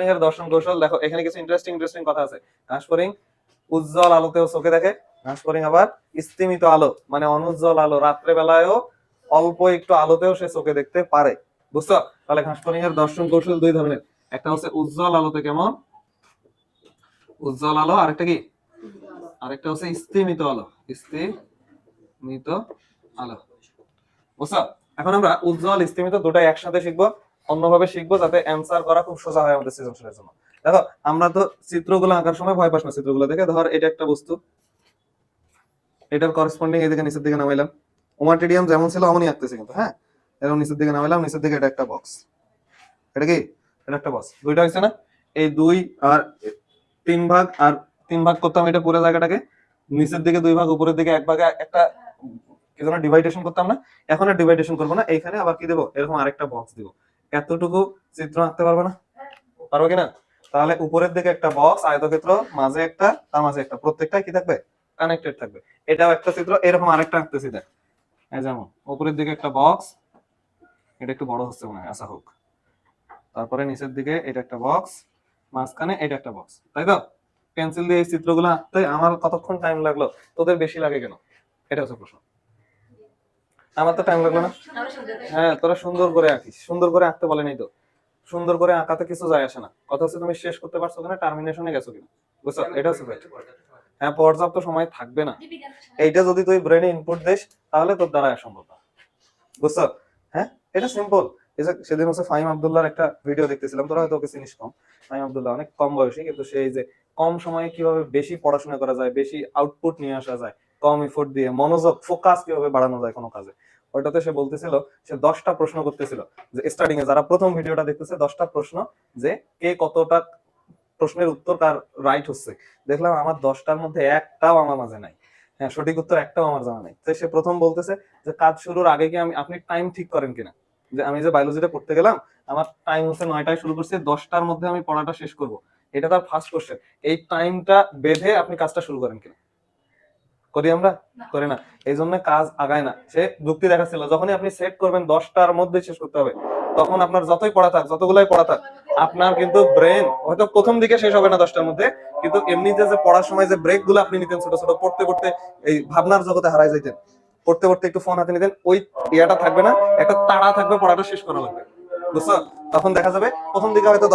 এর দর্শন কৌশল দেখো, এখানে কিছু ইন্টারেস্টিং কথা আছে। ঘাসফড়িং উজ্জ্বল আলোতেও চোখে দেখে, ঘাসফড়িং আবার স্তিমিত আলো মানে অনুজ্জ্বল আলো, রাত্রে বেলায়ও অল্প একটু আলোতেও সে চোখে দেখতে পারে। বুঝছো? তাহলে ঘাসফড়িং এর দর্শন কৌশল দুই ধরনের, একটা হচ্ছে উজ্জ্বল আলোতে কেমন উজ্জ্বল আলো, আরেকটা কি আরেকটা হচ্ছে স্তিমিত আলো, স্তিমিত আলো। বুঝছো? এখন আমরা উজ্জ্বল স্তিমিত দুটাই একসাথে শিখবো, অন্যভাবে শিখবো যাতে অ্যান্সার করা খুব সোজা হয় আমাদের সৃজনশীলের জন্য। দেখো আমরা তো চিত্রগুলো আঁকার সময় ভয় পাস না, চিত্রগুলো দেখে ধর এটা একটা বস্তু, এটার করেসপন্ডিং এদিকে নিচের দিকে নামাইলাম, ওমাটিডিয়াম যেমন ছিল অমনই আঁকতেছে কিন্তু, হ্যাঁ এরকম নিচের দিকে নামাইলাম, নিচের দিকে এটা একটা বক্স, এটা কি এটা একটা বক্স, দুইটা হয়েছে না? এই দুই আর তিন ভাগ, আর তিন ভাগ করতাম এটা পুরো জায়গাটাকে, নিচের দিকে দুই ভাগ, উপরের দিকে এক ভাগে একটা কি যেন ডিভাইডেশন করতাম না, এখন আর ডিভাইডেশন করবো না, এইখানে আবার কি দেবো, এরকম আরেকটা বক্স দিব। এতটুকু চিত্র আঁকতে পারবে না? পারবো কিনা? তাহলে উপরের দিকে একটা বক্স আয়তক্ষেত্র, মাঝে একটা, তার মাঝে একটা, প্রত্যেকটা কি থাকবে, কানেক্টেড থাকবে। এটাও একটা চিত্র, এরকম আরেকটা আঁকতেছি দেখ, এই যেমন উপরের দিকে একটা বক্স, এটা একটু বড় হচ্ছে মনে হয়, আচ্ছা হোক, তারপরে নিচের দিকে এটা একটা বক্স, মাঝখানে এটা একটা বক্স, তাই তো? পেন্সিল দিয়ে এই চিত্রগুলো আঁকতে আমার কতক্ষণ টাইম লাগলো, তোদের বেশি লাগে কেন, এটা হচ্ছে প্রশ্ন। আমার তো টাইম লাগলো না। হ্যাঁ তোরা সুন্দর করে আঁকিস, সুন্দর করে আঁকতে বলে নাই তো, সুন্দর করে আঁকাতে কিছু যায় আসে না, কথা হচ্ছে তুমি শেষ করতে পারছো কিনা, টার্মিনেশনে গেছো কিনা। বুঝছো? এটা হচ্ছে ফাইট। হ্যাঁ পর্যাপ্ত সময় থাকবে না, এইটা যদি তুই ব্রেনে ইনপুট দিস তাহলে তোর দ্বারা সম্ভব না। বুঝছো? হ্যাঁ এটা সিম্পল। সেদিন হচ্ছে ফাহিম আব্দুল্লাহর একটা ভিডিও দেখতেছিলাম, তোরা হয়তো ওকে চিনিস কম। ফাহিম আব্দুল্লাহ অনেক কম বয়সী, কিন্তু সেই যে কম সময়ে কিভাবে বেশি পড়াশোনা করা যায়, বেশি আউটপুট নিয়ে আসা যায়, কম এফোর্ট দিয়ে মনোযোগ ফোকাস কিভাবে বাড়ানো যায় কোনো কাজে, ওইটাতে সে বলতেছিল, সে 10টা প্রশ্ন করতেছিল, যে স্টার্টিং এ যারা প্রথম ভিডিওটা দেখতেছে 10টা প্রশ্ন, যে কে কতটা প্রশ্নের উত্তর কার রাইট হচ্ছে। দেখলাম আমার 10টার মধ্যে একটাও আমার মাঝে নাই, হ্যাঁ সঠিক উত্তর একটাও আমার জানা নাই। তো সে প্রথম বলতেছে যে কাজ শুরুর আগে কি আপনি টাইম ঠিক করেন কিনা, যে আমি যে বায়োলজিটা পড়তে গেলাম, আমার টাইম হচ্ছে 9টায় শুরু করছি, 10টার মধ্যে আমি পড়াটা শেষ করব, এটা তার ফার্স্ট কোশ্চেন। এই টাইমটা বেঁধে আপনি কাজটা শুরু করেন কিনা? করি আমরা? করি না, এই জন্য কাজ আগায় না। সে যুক্তি দেখাচ্ছিল যখনই আপনি সেট করবেন 10টার মধ্যে শেষ করতে হবে, তখন আপনার যতই পড়া থাক, যতগুলাই পড়া থাক, আপনার কিন্তু ব্রেন হয়তো প্রথম দিকে শেষ হবে না 10টার মধ্যে, কিন্তু এমনিতে যে পড়ার সময় যে ব্রেক গুলো আপনি নিতেন ছোট ছোট, পড়তে পড়তে এই ভাবনার জগতে হারাই যাইতেন, পড়তে পড়তে একটু ফোন হাতে নিতেন, ওই ইয়াটা থাকবে না, একটা তাড়া থাকবে, পড়াটা শেষ করা লাগবে। বুঝছো? তখন দেখা যাবে প্রথম দিকে হয়তো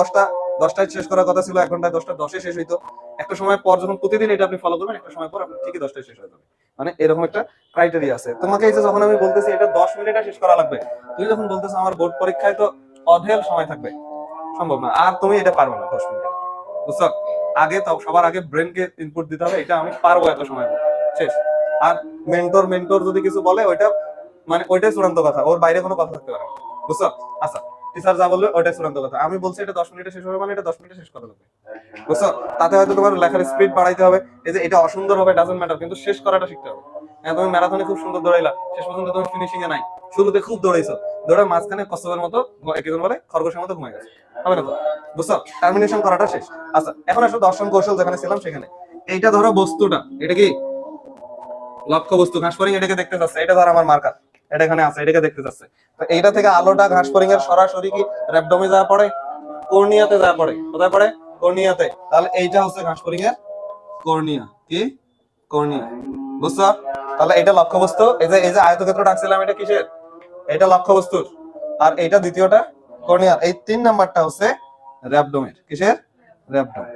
10টায় শেষ করার কথা ছিল, 1 ঘন্টায় 10টা 10-এ শেষ হইতো। একটা সময় পর যখন প্রতিদিন এটা আপনি ফলো করবেন, একটা সময় পর আপনি ঠিকই 10টায় শেষ হয়ে যাবে। মানে এরকম একটা ক্রাইটেরিয়া আছে। তোমাকে এই যে যখন আমি বলতেছি এটা 10 মিনিটে শেষ করা লাগবে, তুমি যখন বলতেছো আমার বোর্ড পরীক্ষায় তো অঢেল সময় থাকবে, সম্ভব না, আর তুমি এটা পারবে না 10 মিনিটে। বুঝছো? আগে তো সবার আগে ব্রেনকে ইনপুট দিতে হবে, এটা আমি পারবো এত সময় শেষ। আর মেন্টর যদি কিছু বলে, ওইটা মানে ওইটাই চূড়ান্ত কথা, ওর বাইরে কোনো কথা থাকতে পারে না। বুঝছো? আচ্ছা টিচার যা বলবে ওইটাই চূড়ান্ত কথা, আমি বলছি এটা 10 মিনিটে শেষ হবে, মানে এটা 10 মিনিটে শেষ করা লাগবে। বুঝছো? তাতে হয়তো তোমার লেখার স্পিড বাড়াইতে হবে, এই যে এটা অসুন্দর হবে ডাজন্ট ম্যাটার, কিন্তু শেষ করাটা শিখতে হবে। হ্যাঁ তুমি ম্যারাথনে খুব সুন্দর দৌড়াইলা, শেষ পর্যন্ত তুমি ফিনিশিং এ নাই, শুরুতে খুব দৌড়াইছো, দৌড়ে মাঝখানে কচ্ছপের মতো, একজন বলে খরগোশের মতো ঘুমাই গেছে, হবে না তো। বুঝছো? টার্মিনেশন করাটা শেষ। আচ্ছা এখন আসলে দর্শন কৌশল যেখানে ছিলাম সেখানে, এইটা ধরো বস্তুটা, এটা কি লক্ষ্য বস্তু, ঘাসফড়িং এটাকে দেখতে যাচ্ছে, এটা ধর আমার মার্কার, এটা এখানে আছে, এটাকে দেখতে যাচ্ছে। তো এইটা থেকে আলোটা ঘাসফড়িং এর সরাসরি কি র্যাবডমে যা পড়ে, কর্নিয়াতে যা পড়ে, কোথায় পড়ে, কর্নিয়াতে। তাহলে এইটা হচ্ছে ঘাসফড়িং এর কর্নিয়া, কি কর্নিয়া। বুঝছো? তাহলে এটা লক্ষ্যবস্তু, এই যে আয়তক্ষেত্র ডাকছিলাম, এটা কিসের, এটা লক্ষ্যবস্তুর, আর এইটা দ্বিতীয়টা কর্নিয়া, এই 3 নাম্বারটা হচ্ছে র্যাবডোমের, কিসের, র্যাবডোম।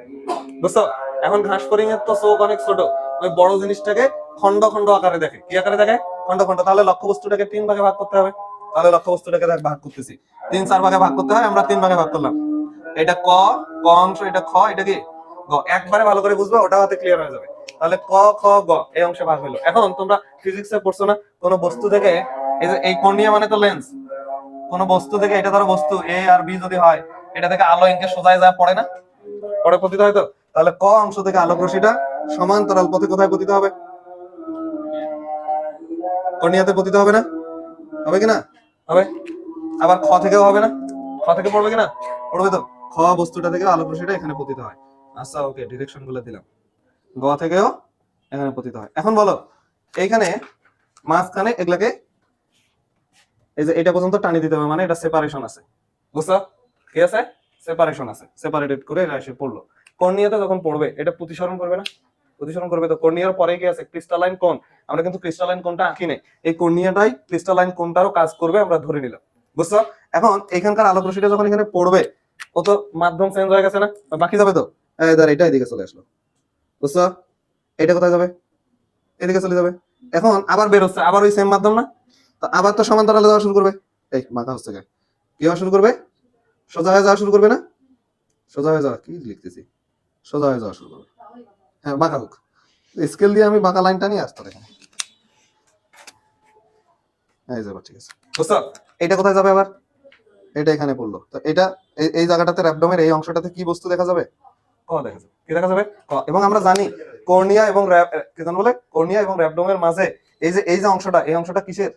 বুঝছো? এখন ঘাসফড়িং এর তো চোখ অনেক ছোট, ওই বড় জিনিসটাকে খন্ড খন্ড আকারে দেখে, কি আকারে দেখে, খন্ড খন্ড। তাহলে লক্ষ্যবস্তুটাকে 3 ভাগে ভাগ করতে হবে, তাহলে লক্ষ্যবস্তুটাকে ভাগ করতেছি, 3-4 ভাগে ভাগ করতে হয়, আমরা 3 ভাগে ভাগ করলাম। এটা ক, ক অংশ, এটা খ, এটা কি গ, একবারে ভালো করে বুঝবা, ওটা হাতে ক্লিয়ার হয়ে যাবে। তাহলে ক খ গ এই অংশে ভাগ হলো। এখন তোমরা ফিজিক্সে পড়ছো না, কোন বস্তু থেকে, এই যে এই কর্নিয়া মানে তো লেন্স, কোন বস্তু থেকে, এটা ধরো বস্তু এ আর বি যদি হয়, এটা থেকে আলো ইনকে সোজায় যায় পড়ে না, পড়ে পতিত হয় তো। তাহলে ক অংশ থেকে আলোক রশ্মিটা সমান্তরাল পথে কোথায় পতিত হবে, কর্নিয়াতে পতিত হবে না, হবে কিনা, হবে। আবার খ থেকেও হবে না, খ থেকে পড়বে কিনা, পড়বে তো। খ বস্তুটা থেকে আলোক রশ্মিটা এখানে পতিত হয়। আচ্ছা ওকে, ডিরেকশন গুলো দিলাম। গ থেকেও এখানে পতিত হয়। এখন বলো এইখানে মাঝখানে এগুলাকে, এই যে এটা পর্যন্ত টানি দিতে হবে, মানে এটা সেপারেশন আছে। বুঝছো? কি আছে, সেপারেশন আছে, সেপারেটেড করে এরা এসে পড়লো। কর্নিয়াতে যখন পড়বে এটা প্রতিসরণ করবে না, প্রতিসরণ করবে। তো কর্নিয়ার পরে কি আছে, ক্রিস্টালাইন কোণ। আমরা কিন্তু ক্রিস্টালাইন কোণটা আঁকি নাই, এই কর্নিয়াটাই ক্রিস্টালাইন কোণটারও কাজ করবে, আমরা ধরে নিলাম। বুঝছো? এখন এখানকার আলোক রশ্মিটা যখন এখানে পড়বে, ও তো মাধ্যম চেঞ্জ হয়ে গেছে না, বাকি যাবে তো, এটা এদিকে চলে আসলো। বুঝছো? এটা কোথায় যাবে, এদিকে চলে যাবে। এখন আবার বের হচ্ছে, আবার ওই সেম মাধ্যম না, তো আবার তো সমান্তরালে যাওয়া শুরু করবে। এই মাথা হচ্ছে কি হওয়া শুরু করবে, সোজা হয়ে যাওয়া শুরু করবে না, সোজা হয়ে যাওয়া, কি লিখতেছি, সোজা হয়ে যাওয়া শুরু করবে। হ্যাঁ, বাঁকা হোক, স্কেল দিয়ে আমি বাঁকা লাইনটা নিয়ে আসতে দেখেন, এই যাবে, ঠিক আছে। বুঝছো? এটা কোথায় যাবে আবার, এটা এখানে পড়লো, তো এটা এই জায়গাটাতে র‍্যাবডোমের এই অংশটাতে কি বস্তু দেখা যাবে, ক দেখা যাবে। কি দেখা যাবে, ক। এবং আমরা জানি কর্নিয়া এবং কি জানো বলে, কর্নিয়া এবং র‍্যাবডোমের মাঝে এই যে অংশটা, এই অংশটা কিসের,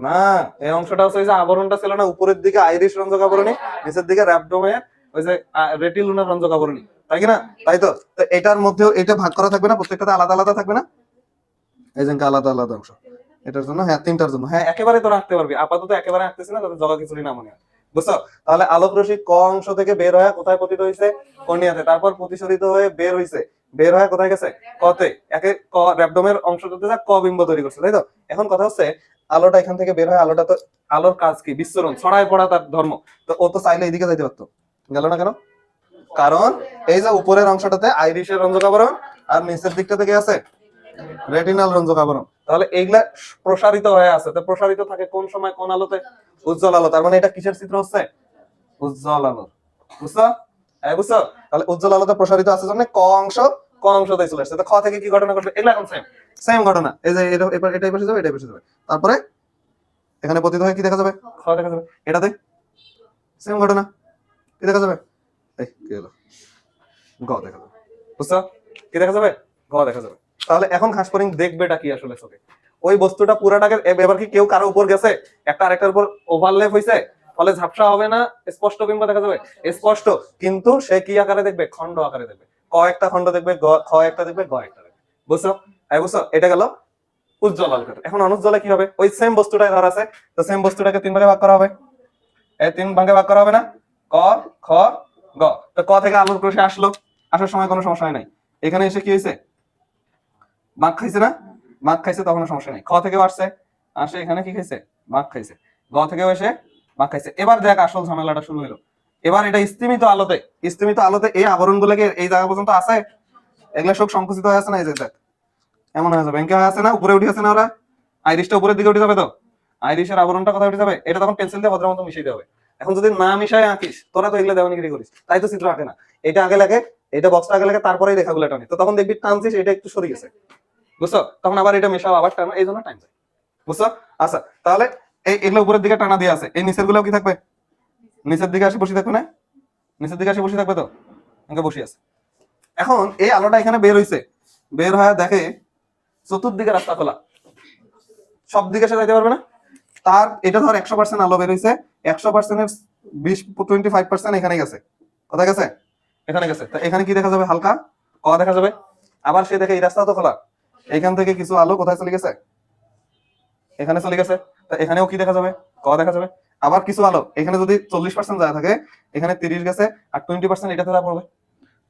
না, এই অংশটা হচ্ছে ওই যে আবরণটা ছিল না, উপরের দিকে আইরিশ রঞ্জক আবরণী, নিচের দিকে র‍্যাবডোমের ওই যে রেটিলুনার রঞ্জক আবরণী, তাই কি না? তাই তো। তো এটার মধ্যেও এটা ভাগ করা থাকবে না, প্রত্যেকটাতে আলাদা আলাদা থাকবে না, এই যে আলাদা আলাদা অংশ। এটার জন্য, হ্যাঁ, তিনটার জন্য, হ্যাঁ, একেবারে তো রাখতে পারবি, আপাতত একেবারে রাখতেছি না, তাতে জগা খিচুড়ি না মনে হয়। বুঝছো? তাহলে আলোক রশ্মি ক অংশ থেকে বের হয়ে কোথায় পতিত হয়েছে, কর্নিয়াতে, তারপর প্রতিসরিত হয়ে বের হয়েছে, বের হয়ে কোথায় গেছে, কতে, একে ক র‍্যাবডোমের অংশটাতে যা ক বিম্ব তৈরি করছে, তাই তো। এখন কথা হচ্ছে আলোটা এখান থেকে বের হয়, আলোটা তো, আলোর কাজ কি, বিচ্ছুরণ, ছড়ায় পড়া তার ধর্ম। তো ও তো চাইলে এইদিকে যাইতে পারতো, গেল না কেন? কারণ এই যে উপরের অংশটাতে আইরিশের রঞ্জক আবরণ, আর নিচের দিকটা থেকে আছে রেটিনাল রঞ্জক আবরণ। তাহলে এইগুলা প্রসারিত হয়ে আছে, তো প্রসারিত থাকে কোন সময়, কোন আলোতে, উজ্জ্বল আলো। তার মানে এটা কিসের চিত্র হচ্ছে, উজ্জ্বল আলো। বুঝছো? বুঝছো? তাহলে উজ্জ্বল আলোতে প্রসারিত আছে জন্য ক অংশ, ক অংশতেই চলে আসছে। তো খ থেকে কি ঘটনা ঘটবে, এগুলা এখন সেম সেম ঘটনা। এই যে এটা বসে যাবে, এটা বসে যাবে, তারপরে এখানে পতিত হয়ে কি দেখা যাবে, খ দেখা যাবে। এটাতে সেম ঘটনা, কি দেখা যাবে, এই কি হলো, গ দেখা যাবে। বুঝছো? কি দেখা যাবে, গ দেখা যাবে। তাহলে এখন ঘাসফড়িং দেখবেটা কি আসলে চোখে, ওই বস্তুটা পুরাটাকে, এবার কি কেউ কারো উপর গেছে, একটা আরেকটার উপর ওভারল্যাপ হইছে, ফলে ঝাপসা হবে না, স্পষ্ট বিম্ব দেখা যাবে, স্পষ্ট। কিন্তু সে কি আকারে দেখবে, খন্ড আকারে দেখবে, ক একটা খন্ড দেখবে, খ একটা দেখবে, গ একটা দেখবে। বুঝছো? বুঝছো? এটা গেল উজ্জ্বল আলোকে। এখন অনুজ্জ্বলে কি হবে, ওই সেম বস্তুটাই ধর আছে, তো সেম বস্তুটাকে তিন ভাগে ভাগ করা হবে, এই তিন ভাগে ভাগ করা হবে না, ক, খ, গ। তো ক থেকে আলোক রশ্মি আসলো, আসার সময় কোনো সমস্যা নাই, এখানে এসে কি হয়েছে, মাখ খাইছে না, মাখ খাইছে, তখন সমস্যা নেই। খ থেকেও আসছে, আসে এখানে কি খাইছে, মাখ খাইছে। গ থেকেও এসে মাখ খাইছে। এবার দেখ আসল ঝামেলাটা শুরু হলো। এবার এটা স্তিমিত আলোতে, স্তিমিত আলোতে এই আবরণ গুলোকে এই জায়গা পর্যন্ত আছে, এগুলা সব সংকুচিত হয়ে আছে না, এই যে দেখ এমন হয়ে যাবে, ব্যাংকে হয়ে আছে না, উপরে উঠে আছে না, ওরা আইরিশটা উপরের দিকে উঠে যাবে, তো আইরিশের আবরণটা কোথায় উঠে যাবে, এটা তখন পেন্সিল দিয়ে ভদ্র মতো মিশিয়ে দেবে। এখন যদি না মিশায় আঁকিস, তোরা তো এগুলো দেওয়ানিগিরি করিস, তাই তো চিত্র আঁকে না। এটা আগে লাগে, এটা বক্সটা আগে লাগে, তারপরেই রেখাগুলো টানে, তো তখন দেখবি টানছিস এটা একটু সরে গেছে। বুঝছো? তখন আবার এটা মেশাও, আবার টানো, এই জন্য টাইম যায়। বুঝছো? আচ্ছা, তাহলে এগুলো উপরের দিকে টানা দিয়ে আছে, এই নিচের গুলো কি থাকবে, নিচের দিকে আসে বসে থাকবে না, নিচের দিকে আসে বসে থাকবে, তো বসে আছে। এখন এই আলোটা এখানে বের হইছে, বের হয়ে দেখে চতুর্দিকে রাস্তা খোলা, সব দিকে সে যাইতে পারবে না। তার এটা ধর 100% আলো বের হইছে, 100%-এর 25% এখানে গেছে, কোথায় গেছে, এখানে গেছে। তা এখানে কি দেখা যাবে, হালকা ক দেখা যাবে। আবার সে দেখে এই রাস্তা তো খোলা, এখান থেকে কিছু আলো কোথায় চলে গেছে, এখানে চলে গেছে। তা এখানেও কি দেখা যাবে, ক দেখা যাবে। আবার কিছু আলো এখানে যদি 40% যায় থাকে, এখানে 30 গেছে, আর 20% এটাতে যা পড়বে।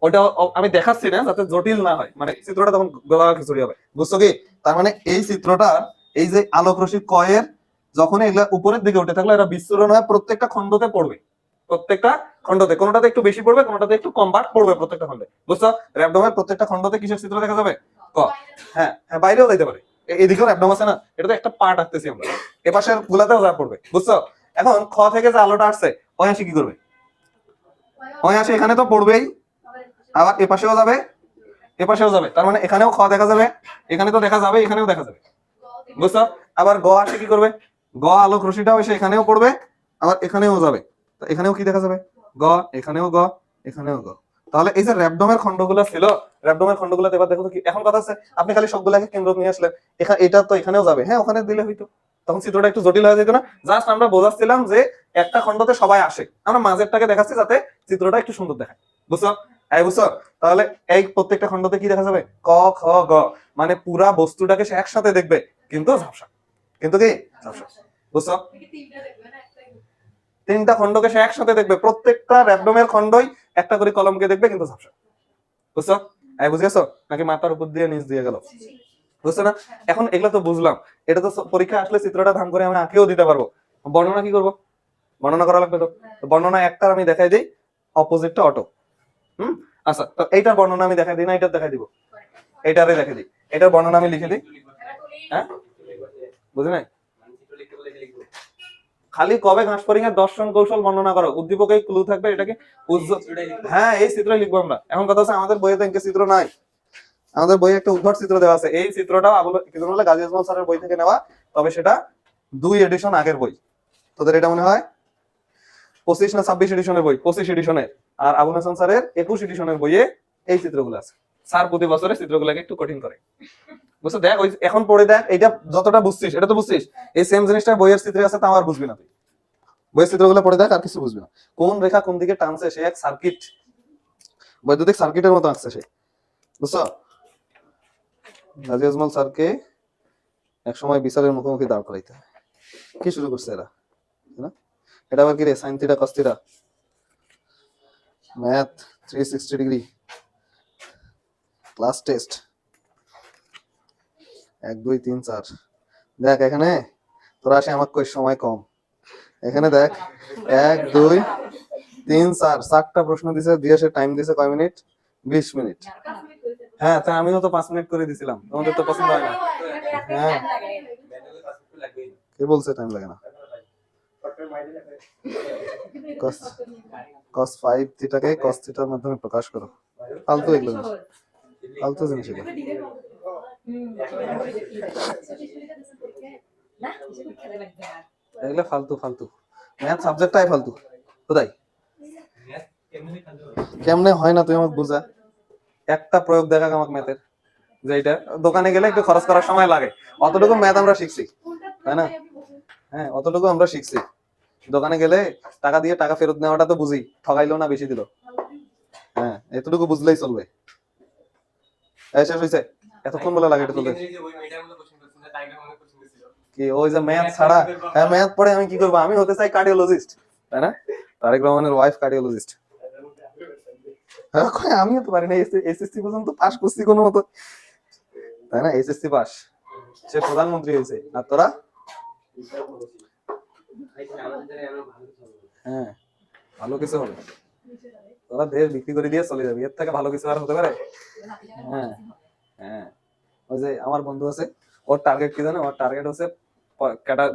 ওটা আমি দেখাচ্ছি না যাতে জটিল না হয়, মানে চিত্রটা তখন গোলা খিচুড়ি হবে। বুঝছো কি? তার মানে এই চিত্রটা, এই যে আলোক রশ্মি কয়ের যখন এগুলা উপরের দিকে উঠে থাকলে এরা বিচ্ছুরণ হয়ে প্রত্যেকটা খণ্ডতে পড়বে, প্রত্যেকটা খণ্ডতে, কোনটাতে একটু বেশি পড়বে, কোনটাতে একটু কম, বাট পড়বে প্রত্যেকটা খণ্ডে। বুঝছো? র‍্যাবডোমের প্রত্যেকটা খণ্ডতে কিসের চিত্র দেখা যাবে, ক। হ্যাঁ হ্যাঁ, বাইরেও যাইতে পারে, এদিকেও র‍্যাবডোম আছে না, এটা তো একটা পার্ট আঁকতেছি আমরা, এপাশের গুলাতেও যা পড়বে। বুঝছো? এখন খ থেকে যে আলোটা আসছে, ওই আসে কি করবে, ওই আসে এখানে তো পড়বেই, আবার এপাশেও যাবে, এপাশেও যাবে, তার মানে এখানেও খ দেখা যাবে, এখানে তো দেখা যাবে, এখানেও দেখা যাবে। বুঝছো? আবার গ আসে কি করবে, গ আলোক রশ্মিটাও এসে এখানেও পড়বে, আবার এখানেও যাবে, তো এখানেও কি দেখা যাবে, গ, এখানেও গ, এখানেও গ। তাহলে এই যে র‍্যাবডোমের খণ্ডগুলো ছিল, র‍্যাবডোমের খণ্ডগুলোতে এবার দেখো তো কি, এখন কথা আছে আপনি খালি সবগুলাকে কেন্দ্র নিয়ে আসলেন, এখানে এটা তো এখানেও যাবে, হ্যাঁ ওখানে দিলে হইতো, তখন চিত্রটা একটু জটিল হয়ে যেত না। জাস্ট আমরা বোঝাচ্ছিলাম যে একটা খণ্ডতে সবাই আসে, আমরা মাঝেরটাকে দেখাচ্ছি যাতে চিত্রটা একটু সুন্দর দেখায়। বুঝছো? বুঝছো? তাহলে এই প্রত্যেকটা খণ্ডতে কি দেখা যাবে, ক, খ, গ, মানে পুরা বস্তুটাকে সে একসাথে দেখবে, কিন্তু ঝাপসা, কিন্তু কি ঝাপসা। বুঝছো? তিনটা খণ্ডকে সে একসাথে দেখবে, প্রত্যেকটা র্যাবডোমের খণ্ডই একটা করে কলমকে দেখবে, কিন্তু ঝাপসা। বুঝছো? বুঝেছো নাকি মাথার উপর দিয়ে নিচ দিয়ে গেল? বুঝছো না? এখন এগুলো তো বুঝলাম, এটা তো পরীক্ষা আসলে চিত্রটা ধাম করে আমি আঁকেও দিতে পারবো। বর্ণনা কি করবো? বর্ণনা করা লাগবে তো। বর্ণনা একটা আমি দেখাই দিই, অপোজিটটা অটো। আচ্ছা, তো এইটার বর্ণনা আমি দেখাই দিই না এইটার দেখাই দিব? এইটারে দেখাই দিই, এটার বর্ণনা আমি লিখে দিই। হ্যাঁ, বুঝলি নাই? খালি কবে ঘাস পরীক্ষার দর্শন কৌশল বর্ণনা করো, উদ্দীপকে ক্লু থাকবে, এটাকে হ্যাঁ এই চিত্রই লিখবো আমরা। এখন কথা হচ্ছে আমাদের বইয়ে তো এমকে চিত্র নাই, আমাদের বইয়ে একটা উদ্ভট চিত্র দেওয়া আছে। এই চিত্রটাও গাজী আজমল স্যারের বই থেকে নেওয়া, তবে সেটা 2 এডিশন আগের বই। তোদের এটা মনে হয় 25 না 26 এডিশনের বই, 25 এডিশনের। আর আবুল হাসান স্যারের 21 এডিশনের বইয়ে এই চিত্রগুলো আছে। স্যার প্রতি বছরের চিত্রগুলোকে একটু কঠিন করে। বুঝছো? দেখ ওই এখন পড়ে দেখ, এটা যতটা বুঝছিস এটা তো বুঝছিস, এই সেম জিনিসটা বইয়ের চিত্রে আছে, তাও আর বুঝবি না তুই। বইয়ের চিত্রগুলো পড়ে দেখ, আর কিছু বুঝবি না। কোন রেখা কোন দিকে টানছে, সে এক সার্কিট, বৈদ্যুতিক সার্কিটের মতো আসছে সে। বুঝছো? গাজী আজমল স্যারকে এক সময় বিচারের মুখোমুখি দাঁড় করাইতে হয়। কি শুরু করছে এরা, না? এটা আবার কি রে, sine theta cos theta, math 360 degree, class test 1 2 3 4। দেখ এখানে তোরা আসে আমার কই সময় কম, এখানে দেখ 1 2 3 4, 4টা প্রশ্ন দিছে, দিয়ে সে টাইম দিছে কয় মিনিট? 20 মিনিট। হ্যাঁ, তা আমিও তো 5 মিনিট করে দিছিলাম, তোমাদের তো পছন্দ হয় না। হ্যাঁ, কে বলছে টাইম লাগে না? cos 5 থিটাকে cos থিটার মাধ্যমে প্রকাশ করো। ফালতু এগুলো, ফালতু জিনিস এগুলো। এগুলো ফালতু ফালতু, ম্যাথ সাবজেক্টটাই ফালতু। কোথায় কেমনে হয় না তুই আমাকে বুঝা, একটা প্রয়োগ দেখা আমাকে ম্যাথের, যে এটা দোকানে গেলে একটু খরচ করার সময় লাগে, অতটুকু ম্যাথ আমরা শিখছি, তাই না? হ্যাঁ, অতটুকু আমরা শিখছি। দোকানে গেলে টাকা দিয়ে টাকা ফেরত নেওয়াটা তো বুঝি, ঠগাইলো না বেশি দিল। হ্যাঁ, এতটুকু বুঝলেই চলবে। শেষ হয়েছে? এতক্ষণ বলে লাগে এটা তোদের কি? ওই যে ম্যাথ ছাড়া, হ্যাঁ ম্যাথ পড়ে আমি কি করবো? আমি হতে চাই কার্ডিওলজিস্ট, তাই না? তারেক রহমানের ওয়াইফ কার্ডিওলজিস্ট। আমিও তো পারি না, এসএসসি পর্যন্ত পাস করছি কোনো মতো, তাই না? এসএসসি পাস, সে প্রধানমন্ত্রী হয়েছে, আর তোরা? হ্যাঁ, ভালো কিছু হবে, তোরা দেশ বিক্রি করে দিয়ে চলে যাবে, এর থেকে ভালো কিছু আর হতে পারে? হ্যাঁ হ্যাঁ, ওই যে আমার বন্ধু আছে, ওর টার্গেট কি জানো? ওর টার্গেট হচ্ছে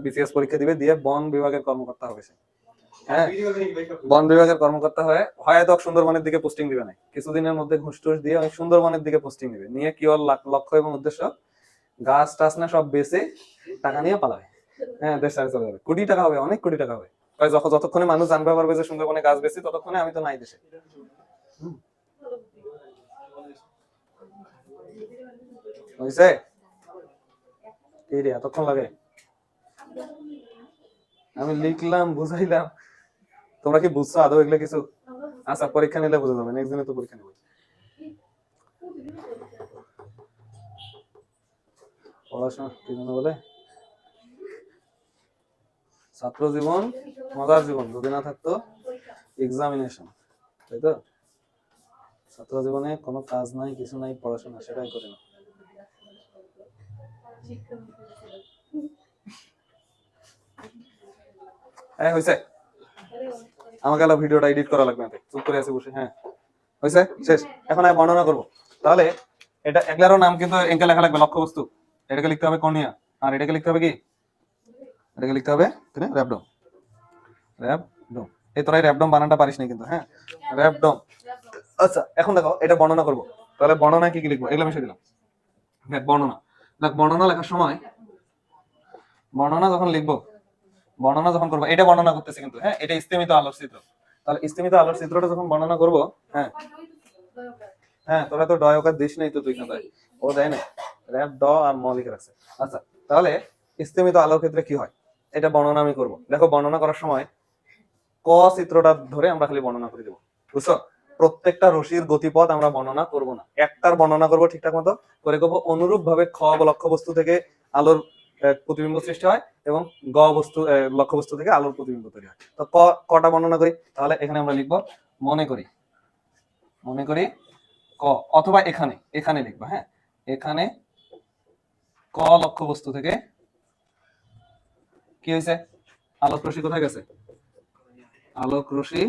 বিসিএস পরীক্ষা দিবে, দিয়ে বন বিভাগের কর্মকর্তা হবে সে। হ্যাঁ, বন বিভাগের কর্মকর্তা হয়তো সুন্দরবনের দিকে পোস্টিং দিবে না, কিছুদিনের মধ্যে ঘুষ টুস দিয়ে ওই সুন্দরবনের দিকে পোস্টিং দিবে, নিয়ে কি ওর লক্ষ্য এবং উদ্দেশ্য, গাছ টাছ না সব বেচে টাকা নিয়ে পালাবে। হ্যাঁ, দেশ ছাড়ে চলে যাবে, কোটি টাকা হবে, অনেক কোটি টাকা হবে। যতক্ষণে মানুষ জানতে পারবে যে সুন্দরবনে গাছ বেশি, ততক্ষণে আমি তো নাই দেশে। হয়েছে? এতক্ষণ লাগে? আমি লিখলাম, বুঝাইলাম, তোমরা কি বুঝছো আদৌ এগুলো কিছু? আচ্ছা, পরীক্ষা নিলে বুঝে যাবে, নেক্সট দিনে তো পরীক্ষা নেব। পড়াশোনা কি জন্য বলে? ছাত্র জীবন মজার জীবন, যদি না থাকতো এক্সামিনেশন, তাই তো? ছাত্র জীবনে কোনো কাজ নাই, কিছু নাই, পড়াশোনা সেটাই করে না। হ্যাঁ হয়েছে, আমাকে ভিডিওটা এডিট করা লাগবে, চুপ করে আছে বসে। হ্যাঁ হয়েছে, শেষ। এখন আমি বর্ণনা করবো। তাহলে এটা এগুলারও নাম কিন্তু এঙ্কে লেখা লাগবে, লক্ষ্যবস্তু। এটাকে লিখতে হবে কর্নিয়া, আর এটাকে লিখতে হবে কি? এটাকে লিখতে হবে র্যাবডম। র্যাবডম, এই তোরা র্যাবডম বানানটা পারিস না কিন্তু। হ্যাঁ, র্যাবডম। আচ্ছা, এখন দেখো এটা বর্ণনা করবো। তাহলে বর্ণনা কি কি লিখবো? এগুলো মিশে দিলাম। বর্ণনা, দেখ বর্ণনা লেখার সময়, বর্ণনা যখন লিখবো, বর্ণনা যখন করবো, এটা বর্ণনা করতেছি কিন্তু। হ্যাঁ, এটা স্থিমিত আলোর চিত্র। তাহলে স্থিমিত আলোর চিত্রটা যখন বর্ণনা করবো, হ্যাঁ হ্যাঁ, তোরা তো ডয়কার দিস নাই তো, তুই খাতায় ও দেয় না, র্যাব ড আর ম লিখে রাখছে। আচ্ছা, তাহলে স্থিমিত আলোর ক্ষেত্রে কি হয়, এটা বর্ণনা আমি করবো। দেখো, বর্ণনা করার সময় ক চিত্রটা ধরে আমরা খালি বর্ণনা করে দেবো, বুঝছো? প্রত্যেকটা রশির গতিপথ আমরা বর্ণনা করবো না, একটার বর্ণনা করবো ঠিকঠাক মতো করে করবো। অনুরূপ ভাবে খ লক্ষ্য বস্তু থেকে আলোর প্রতিবিম্ব সৃষ্টি হয় এবং লক্ষ্য বস্তু থেকে আলোর প্রতিবিম্ব তৈরি হয়। তো কটা বর্ণনা করি, তাহলে এখানে আমরা লিখবো মনে করি ক, অথবা এখানে লিখবো, হ্যাঁ এখানে ক লক্ষ্য বস্তু থেকে কি হয়েছে, আলোক রশ্মি কোথায় গেছে, আলোক রশ্মি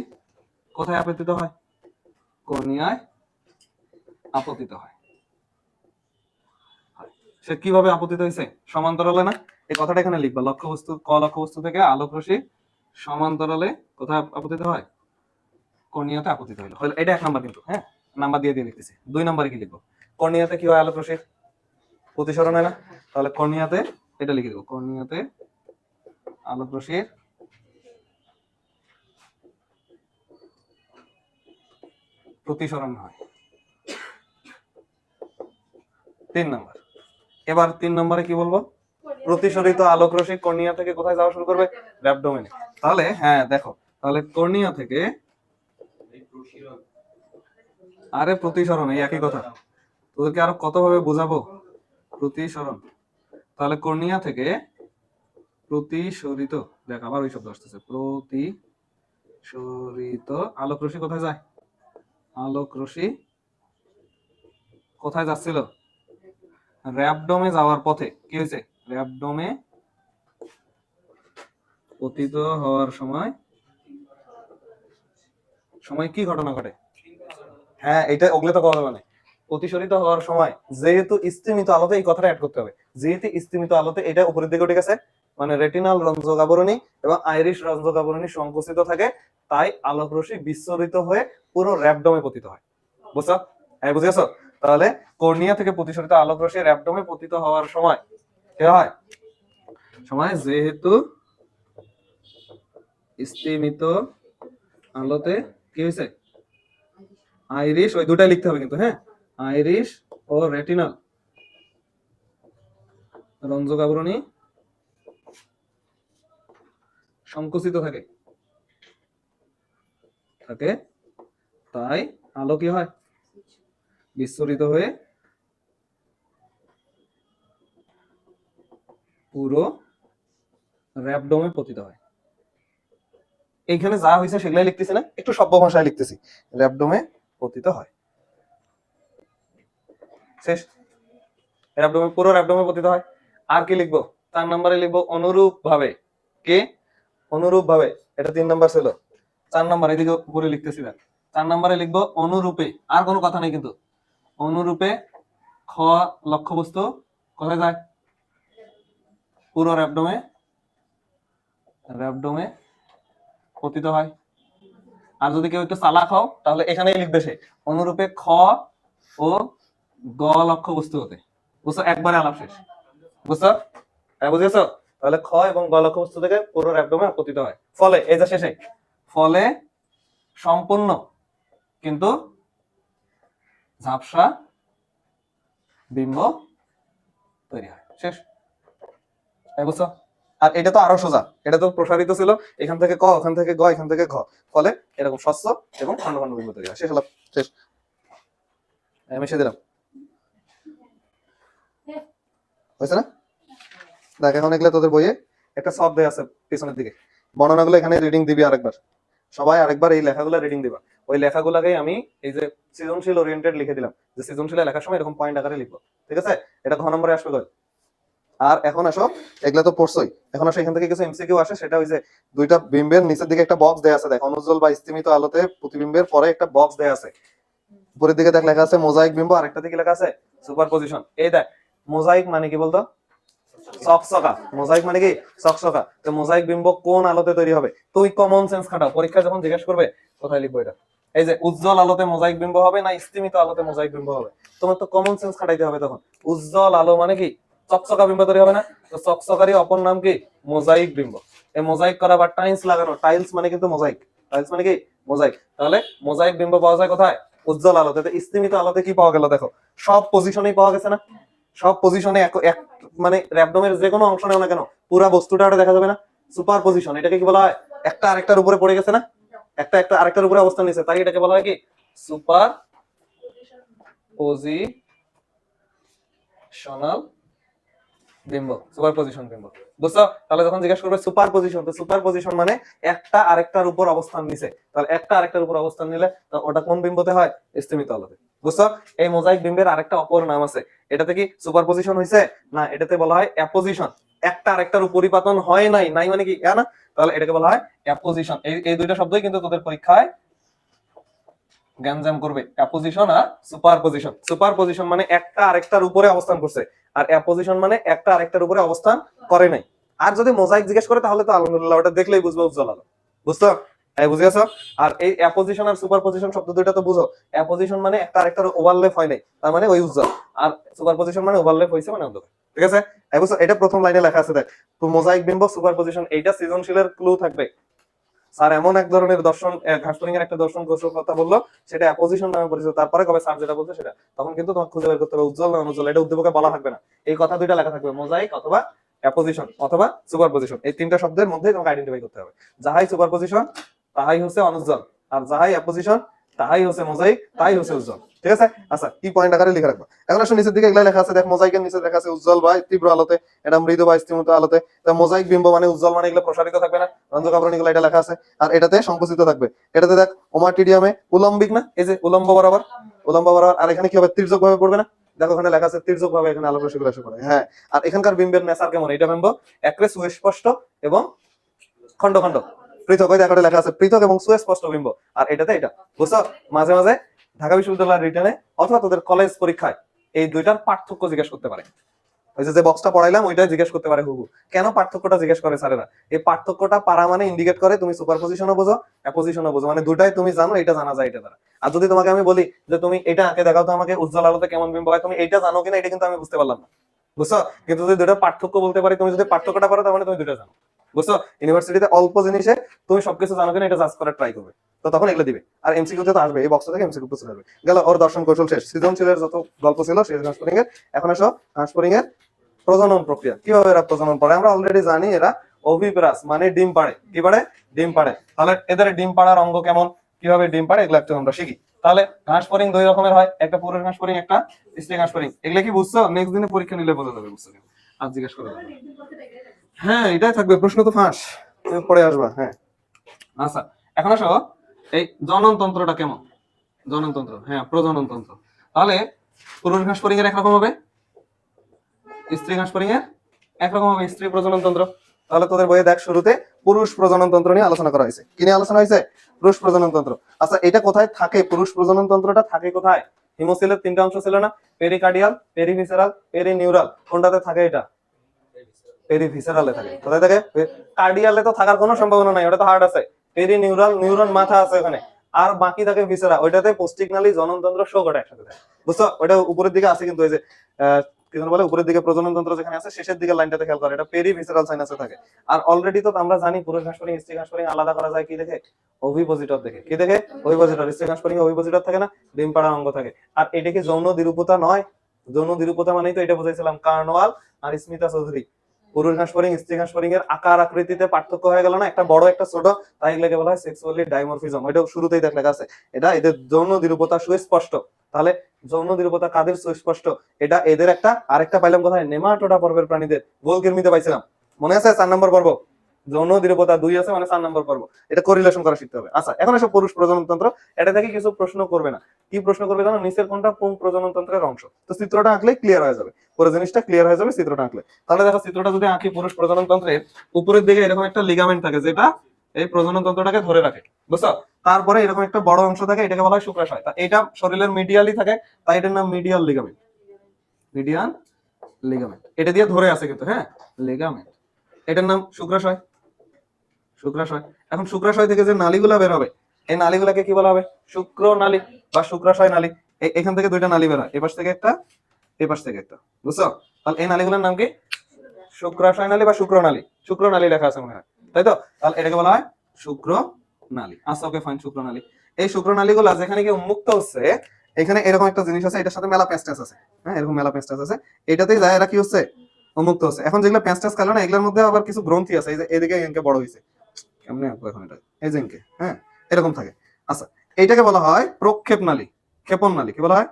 কোথায় আপতিত হয়, কর্নিয়ায় আপতিত হয়। সে কিভাবে আপতিত হয়েছে, সমান্তরালে না, এই কথাটা এখানে লিখবা, লক্ষ্য বস্তু থেকে আলোক রশ্মি সমান্তরালে কোথায় আপতিত হয়, কর্নিয়াতে আপতিত হলো। এটা 1 নাম্বার, কিন্তু হ্যাঁ নাম্বার দিয়ে লিখতেছি। 2 নম্বরে কি লিখবো, কর্নিয়াতে কি হয়, আলোক রশ্মির প্রতিসরণ হয় না, তাহলে কর্নিয়াতে এটা লিখে দেবো, কর্নিয়াতে আলোক রশ্মির প্রতিসরণ হয়। 3 নাম্বার। এবার 3 নম্বরে কি বলবো, প্রতিসরিত আলোক রশ্মি কর্নিয়া থেকে কোথায় যাওয়া শুরু করবে, র‍্যাবডোমেনে। তাহলে হ্যাঁ দেখো, তাহলে কর্নিয়া থেকে, আরে প্রতিসরণ এই একই কথা, তোদেরকে আরো কত ভাবে বোঝাবো, প্রতিসরণ। তাহলে কর্নিয়া থেকে প্রতিসরিত, দেখ আবার ওই শব্দ আসতেছে, প্রতিসরিত আলোক রশ্মি কোথায় যায়, আলোক রশ্মি কোথায় যাচ্ছিল, র‍্যাবডোমে যাওয়ার পথে কি হয়েছে, র‍্যাবডোমে পতিত হওয়ার সময় কি ঘটনা ঘটে, হ্যাঁ এটা ওগুলো তো কথা, মানে প্রতিসরিত হওয়ার সময় যেহেতু স্তিমিত আলোতে, এই কথাটা অ্যাড করতে হবে, যেহেতু স্তিমিত আলোতে এটা উপরের দিকে উঠে গেছে, মানে রেটিনাল রঞ্জক আবরণী এবং আইরিশ রঞ্জক আবরণী সংকুচিত থাকে, তাই আলোক রশ্মি বিচ্ছুরিত হয়ে পুরো র‍্যাবডোমে পতিত হয়। বুঝছো, হ্যাঁ বুঝেছো। তাহলে কর্নিয়া থেকে প্রতিসরিত আলোক রশ্মি র‍্যাবডোমে পতিত হওয়ার সময় কি হয়, যেহেতু স্তিমিত আলোতে কি হয়েছে, আইরিশ, ওই দুটাই লিখতে হবে কিন্তু, হ্যাঁ আইরিশ ও রেটিনাল রঞ্জক আবরণী সংকুচিত থাকে, তাই আলো কি হয়, বিচ্ছুরিত হয়ে পুরো র‍্যাবডোমে পতিত হয়। এইখানে যা হয়েছে সেগুলাই লিখতেছি না, একটু সভ্য ভাষায় লিখতেছি, র‍্যাবডোমে পতিত হয়, শেষ। পুরো র‍্যাবডোমে পতিত হয়। আর কি লিখবো, 4 নম্বরে লিখবো অনুরূপ ভাবে, কি অনুরূপ ভাবে, এটা 3 নম্বর ছিল, 4 নম্বর এদিকে উপরে লিখতেছি না, 4 নম্বরে লিখবো অনুরূপে, আর কোনো কথা নেই কিন্তু, অনুরূপে খ লক্ষ্য বস্তু কোথায় যায়, পুরো র‍্যাবডোমে পতিত হয়। আর যদি কেউ একটু চালাক হও তাহলে এখানেই লিখবে সে, অনুরূপে খ ও গ লক্ষ্য বস্তু হতে, বুঝছো, একবারে আলাপ শেষ, বুঝছো, হ্যাঁ বুঝেছো। তাহলে খ এবং গ লক্ষ্য বস্তু থেকে পুরো র‍্যাবডোমে পতিত হয়, ফলে এই যে শেষে, ফলে সম্পূর্ণ কিন্তু ঝাপসা বিম্ব তৈরি হয়, শেষ, বুঝছো। আর এটা তো আরো সোজা, এটা তো প্রসারিত ছিল, এখান থেকে ক, ওখান থেকে গ, এখান থেকে ঘ, ফলে এরকম স্বচ্ছ এবং খন্ড খন্ড বিম্ব তৈরি হয়, শেষ হলো, শেষ, মিশিয়ে দিলাম, হয়েছে না। দেখ এখন এগুলো তোদের বইয়ে একটা সব দেয়া আছে পিছনের দিকে, বর্ণনাগুলো এখানে রিডিং দিবি আরেকবার, সবাই আরেকবার এই লেখাগুলো রিডিং দিবা, ওই লেখাগুলোকেই আমি এই যে সৃজনশীল ওরিয়েন্টেড লিখে দিলাম, যে সৃজনশীল লেখার সময় এরকম পয়েন্ট আকারে লিখবো, ঠিক আছে, এটা ঘ নম্বরে আসবে। আর এখন আসো, এগুলা তো পড়ছই, এখন আসো এখান থেকে কিছু এমসিকিউ আসে, সেটা হইছে দুইটা বিম্বের নিচের দিকে একটা বক্স দেয়া আছে, দেখ অনুজ্জ্বল বা স্তিমিত আলোতে প্রতিবিম্বের পরে একটা বক্স দেয়া আছে, উপরের দিকে দেখ লেখা আছে মোজাইক বিম্ব, আর একটা দিকে লেখা আছে সুপারপজিশন। এই দেখ মোজাইক মানে কি বলতো, চকচকা, মোজাইক মানে কি চকচকা, তো মোজাইক বিম্ব কোন আলোতে তৈরি হবে, তুই কমন সেন্স খাটাও, পরীক্ষা যখন জিজ্ঞেস করবে কোথায় লিখবো এটা, এই যে উজ্জ্বল আলোতে মোজাইক বিম্ব হবে না স্তিমিত আলোতে মোজাইক বিম্ব হবে, তোমার তো কমন সেন্স খাটাইতে হবে তখন। উজ্জ্বল আলো মানে কি চকচকা বিম্ব তৈরি হবে না, তো চকচকারই অপর নাম কি মোজাইক বিম্ব। এই মোজাইক করা বা টাইলস লাগানো, টাইলস মানে কিন্তু মোজাইক, টাইলস মানে কি মোজাইক, তাহলে মোজাইক বিম্ব পাওয়া যায় কোথায়, উজ্জ্বল আলোতে। স্তিমিত আলোতে কি পাওয়া গেল, দেখো সব পজিশনেই পাওয়া গেছে না, সব পজিশনে এক মানে র‍্যাবডোমের যে কোনো অংশ নেও না কেন পুরো বস্তুটা দেখা যাবে না, সুপার পজিশন, এটাকে কি বলা হয়, একটা আরেকটার উপরে পড়ে গেছে না, একটা আরেকটার উপরে অবস্থান নিচ্ছে, তাই এটাকে বলা হয় কি সুপার পজিশনাল বিম্ব, সুপারপজিশন বিম্ব। বুঝছো? তাহলে যখন জিজ্ঞেস করবে সুপারপজিশন, তো সুপারপজিশন মানে একটা আরেকটার উপর অবস্থান নিছে। তাহলে একটা আরেকটার উপর অবস্থান নিলে তো ওটা কোন বিম্বতে হয়? স্থিমিত আলোতে। বুঝছো? এই মোজাইক বিম্বের আরেকটা অপর নাম আছে। এটাতে কি সুপারপজিশন হইছে? না, এটাতে বলা হয় অ্যাপোজিশন। একটা আরেকটার উপরিপাতন হয় নাই, নাই মানে কি না? তাহলে এটাকে বলা হয় অ্যাপোজিশন। এই দুইটা শব্দই কিন্তু তোদের পরীক্ষায় গ্যাঞ্জাম করবে, অ্যাপোজিশন আর সুপারপজিশন। সুপারপজিশন মানে একটা আরেকটার উপরে অবস্থান করছে, আর অ্যাপোজিশন মানে একটা আরেকটার উপরে অবস্থান করে নাই। আর যদি মোজাইক জিজ্ঞেস করে তাহলে তো আলহামদুলিল্লাহ, ওটা দেখলেই বুঝবো উজ্জ্বল আলো। বুঝছো? বুঝে গেছো? আর এই অ্যাপোজিশন আর সুপারপজিশন শব্দ দুইটা তো বুঝো। অ্যাপোজিশন মানে একটা আরেকটার ওভারল্যাপ হয় নাই, তার মানে ওই উজ্জ্বল। আর সুপারপজিশন মানে ওভারল্যাপ হয়েছে মানে অন্ধকার। ঠিক আছে? বুঝছো? এটা প্রথম লাইনে লেখা আছে, দেখ। তো মোজাইক বিম্ব, সুপারপজিশন, এইটা সৃজনশীলের ক্লু থাকবে। স্যার এমন এক ধরনের দর্শন, ঘাসফড়িং এর একটা দর্শন কৌশল কথা বললো, সেটা অ্যাপোজিশন নামে পরিচিত। তারপরে কবে স্যার যেটা বলছে সেটা, তখন কিন্তু তোমাকে খুঁজে বের করতে হবে উজ্জ্বল না অনুজ্জ্বল। এটা উদ্দীপকে বলা থাকবে না। এই কথা দুইটা লেখা থাকবে, মোজাইক অথবা অ্যাপোজিশন অথবা সুপারপজিশন। এই তিনটা শব্দের মধ্যে তোমাকে আইডেন্টিফাই করতে হবে। যাহাই সুপারপজিশন তাহাই হচ্ছে অনুজ্জ্বল, আর যাহাই অ্যাপোজিশন তাহাই হচ্ছে মোজাইক, তাই হচ্ছে উজ্জ্বল। ঠিক আছে? আচ্ছা, কি পয়েন্ট আকারে লিখে রাখবো। এখন আসলে নিচের দিকে এগুলা লেখা আছে, দেখ। মোজাইকের নিচে লেখা আছে উজ্জ্বল বা তীব্র আলোতে, এটা মৃদু বা স্থিমিত আলোতে। মোজাইক বিম্ব মানে উজ্জ্বল মানে এগুলো প্রসারিত থাকবে না, রঞ্জক আবরণ, এগুলো এটা লেখা আছে। আর এটাতে সংকুচিত থাকবে। এটাতে দেখ ওমাটিডিয়ামে উলম্বিক না, এই যে উলম্ব বরাবর, উলম্ব বরাবর। আর এখানে কি হবে? তির্যক ভাবে পড়বে না, দেখো ওখানে লেখা আছে তির্যক ভাবে এখানে আলোক রশ্মিগুলো এসে পড়ে। হ্যাঁ। আর এখানকার বিম্বের নেচার কেমন? এটা বিম্ব একরে সুস্পষ্ট এবং খন্ড খন্ড পৃথক। ওই দেখো লেখা আছে পৃথক এবং সুস্পষ্ট বিম্ব। আর এটাতে এটা, বুঝছো? মাঝে মাঝে ঢাকা বিশ্ববিদ্যালয়ের রিটার্নে অথবা তোদের কলেজ পরীক্ষায় এই দুইটার পার্থক্য জিজ্ঞেস করতে পারে। ওই যে বক্সটা পড়াইলাম ওইটা জিজ্ঞেস করতে পারে হুবু। কেন পার্থক্যটা জিজ্ঞেস করে স্যারেরা? এই পার্থক্যটা পারা মানে ইন্ডিকেট করে তুমি সুপারপজিশনও বোঝো, অ্যাপোজিশনও বোঝো, মানে দুটাই তুমি জানো, এটা জানা যায় এটা দ্বারা। আর যদি তোমাকে আমি বলি যে তুমি এটা আঁকে দেখাও তো আমাকে উজ্জ্বল আলোতে কেমন বিম্ব হয়, তুমি এটা জানো কিনা এটা কিন্তু আমি বুঝতে পারলাম না। বুঝছো? কিন্তু যদি দুটো পার্থক্য বলতে পারি, তুমি যদি পার্থক্যটা পারো তার মানে তুমি দুটো জানো। বুঝছো? ইউনিভার্সিটিতে অল্প জিনিসে তুমি সবকিছু জানো কিনা এটা জাজ করে ট্রাই করবে, তো তখন এগুলো দিবে। আর এমসিকিউ তে তো আসবে, এই বক্স থেকে এমসিকিউ প্রশ্ন আসবে। গেল ওর দর্শন কৌশল শেষ। সৃজনশীলের যত গল্প ছিল শেষ ঘাসফড়িং এর। এখন আসো ঘাসফড়িং এর প্রজনন প্রক্রিয়া। কিভাবে এরা প্রজনন করে আমরা অলরেডি জানি। এরা ওভিপ্রাস মানে ডিম পাড়ে। কি পাড়ে? ডিম পাড়ে। তাহলে এদের ডিম পাড়ার অঙ্গ কেমন, কিভাবে ডিম পাড়ে, এগুলো একটু আমরা শিখি। তাহলে ঘাসফড়িং দুই রকমের হয়, একটা পুরুষ ঘাসফড়িং, একটা স্ত্রী ঘাসফড়িং। এগুলো কি বুঝছো? নেক্সট দিনে পরীক্ষা নিলে বোঝা যাবে। বুঝছো? আজ জিজ্ঞেস করে দেবো। হ্যাঁ, এটাই থাকবে, প্রশ্ন তো ফাঁস, তুমি পড়ে আসবা। হ্যাঁ। আচ্ছা, এখন আসো এই জননতন্ত্রটা কেমন। জননতন্ত্র, হ্যাঁ, প্রজনন তন্ত্র। তাহলে পুরুষ ঘাসফড়িং এর একরকম হবে, স্ত্রী ঘাসফড়িং এর একরকম হবে, স্ত্রী প্রজনন তন্ত্র। তাহলে তোদের বইয়ে দেখ শুরুতে পুরুষ প্রজনন তন্ত্র নিয়ে আলোচনা করা হয়েছে। কি নিয়ে আলোচনা হয়েছে? পুরুষ প্রজনন তন্ত্র। আচ্ছা, এটা কোথায় থাকে? পুরুষ প্রজনন তন্ত্রটা থাকে কোথায়? হিমোসিলের তিনটা অংশ ছিল না? Pericardial, perivisceral, perineural. কোনটাতে থাকে এটা? পেরিভিসেরালে থাকে। কোথায় থাকে? কার্ডিয়ালে তো থাকার কোনো সম্ভাবনা নাই, ওটা তো হার্ট আছে। পেরিনিউরাল, নিউরন মাথা আছে ওখানে। আর বাকি থাকে ভিসেরা, ওইটাতে পৌষ্টিকনালী, জননতন্ত্র, শোকটা একসাথে থাকে। বুঝছো? ওটা উপরের দিকে আছে কিন্তু, ওই যে কি যেন বলে, উপরের দিকে প্রজনন তন্ত্র যেখানে আছে শেষের দিকে লাইনটাতে খেয়াল করে, এটা পেরিভিসেরাল সাইনাসে থাকে। আর অলরেডি তো আমরা জানি পুরুষ ঘাসফড়িং স্ত্রী ঘাসফড়িং আলাদা করা যায় কি দেখে? ওভিপোজিটর দেখে। কি দেখে? ওভিপোজিটর। স্ত্রী ঘাসফড়িং ওভিপোজিটর থাকে না, ডিম পাড়া অঙ্গ থাকে। আর এটা কি যৌন দ্বিরূপতা নয়? যৌন দ্বিরূপতা মানেই তো এটা বুঝাইছিলাম, কার্নওয়াল আর স্মিতা চৌধুরী। পুরুষ ঘাসফড়িং স্ত্রী ঘাসফড়িং এর আকার আকৃতিতে পার্থক্য হয়ে গেল না, একটা বড় একটা ছোট, তাই এগুলোকে বলা হয় সেক্সুয়ালি ডাইমরফিজম। এটা শুরুতেই দেখ লেখা আছে, এটা এদের যৌন দ্বিরূপতা সুস্পষ্ট। তাহলে যৌন দ্বিরূপতা কাদের সুস্পষ্ট? এটা এদের একটা। আরেকটা পাইলাম কোথায়? নেমাটোডা পর্বের প্রাণীদের, গোলকৃমিতে পাইছিলাম, মনে আছে? 4 নম্বর পর্ব। যৌন দ্বিরূপতা 2 আছে মানে 4 নম্বর পর্ব। এটা কোরিলেশন করা শিখতে হবে। আচ্ছা, এখন এসব পুরুষ প্রজনন তন্ত্র। এটা থেকে কিছু প্রশ্ন করবে না। কি প্রশ্ন করবে জানো? নিচের কোনটা পুং প্রজনন তন্ত্রের অংশ? তো চিত্রটা আঁকলেই ক্লিয়ার হয়ে যাবে, পুরো জিনিসটা ক্লিয়ার হয়ে যাবে চিত্রটা আঁকলে। তাহলে দেখো, চিত্রটা যদি আঁকি, পুরুষ প্রজনন তন্ত্রের উপরের দিকে এরকম একটা লিগামেন্ট থাকে যেটা এই প্রজনন তন্ত্রটাকে ধরে রাখে। বুঝছো? তারপরে এরকম একটা বড় অংশ থাকে, এটাকে বলা হয় শুক্রাশয়। তা এটা শরীরের মিডিয়ালি থাকে, তাই এটার নাম মিডিয়াল লিগামেন্ট। মিডিয়াল লিগামেন্ট, এটা দিয়ে ধরে আছে কিন্তু। হ্যাঁ, লিগামেন্ট। এটার নাম শুক্রাশয়। শুক্রাশয়। এখন শুক্রাশয় থেকে যে নালীগুলা বের হবে, এই নালীগুলাকে কি বলা হবে? শুক্রনালী বা শুক্রাশয় নালী। এখান থেকে দুইটা নালী বের হয়, এপাশ থেকে একটা, এপাশ থেকে একটা। বুঝছো? তাহলে এই নালীগুলোর নাম কি? শুক্রাশয় নালী বা শুক্রনালী। শুক্রনালী লেখা আছে মনে হয়, তাই তো? তাহলে এটাকে বলা হয় শুক্রনালী। আচ্ছা, ওকে, ফাইন, শুক্রনালী। এই শুক্রনালীগুলা যেখানে কি উন্মুক্ত হচ্ছে, এখানে এরকম একটা জিনিস আছে, এটার সাথে মেলা প্যাঁচটাস আছে। হ্যাঁ, এরকম মেলা প্যাঁচটাস আছে, এটাতেই যায় এরা কি হচ্ছে? উন্মুক্ত হচ্ছে। এখন যেগুলো প্যাঁচটাস খেলো না, এগুলোর মধ্যে আবার কিছু গ্রন্থি আছে, এই যে এদিকে এদিকে বড় হয়েছে। কেমনে আঁকবো এখন এটা? এই যে এদিকে, হ্যাঁ, এরকম থাকে। আচ্ছা, এইটাকে বলা হয় প্রক্ষেপ নালী, ক্ষেপণ নালী। কি বলা হয়?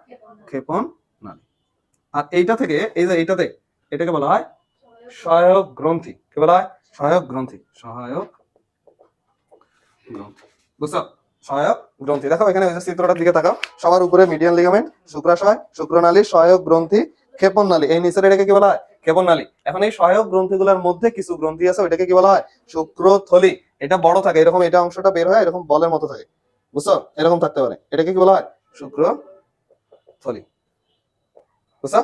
ক্ষেপণ নালী। আর এইটা থেকে এই যে এইটাতে, এটাকে বলা হয় সহায়ক গ্রন্থি, কি বলা হয়? সহায়ক গ্রন্থি, সহায়ক গ্রন্থি। বুঝছো? সহায়ক গ্রন্থি। দেখো এখানে ওই যে চিত্রটার দিকে তাকাও, সবার উপরে মিডিয়ান লিগামেন্ট, শুক্রাশয়, শুক্রনালী, সহায়ক গ্রন্থি, ক্ষেপণ নালী, এই নিচের এটাকে কি বলা হয়? ক্ষেপণ নালী। এখন এই সহায়ক গ্রন্থিগুলোর মধ্যে কিছু গ্রন্থি আছে, ওইটাকে কি বলা হয়? শুক্রথলি। এটা বড় থাকে, এরকম এটা অংশটা বের হয় এরকম বলের মতো থাকে, বুঝছো? এরকম থাকতে পারে, এটাকে কি বলা হয়? শুক্রথলি। বুঝছো?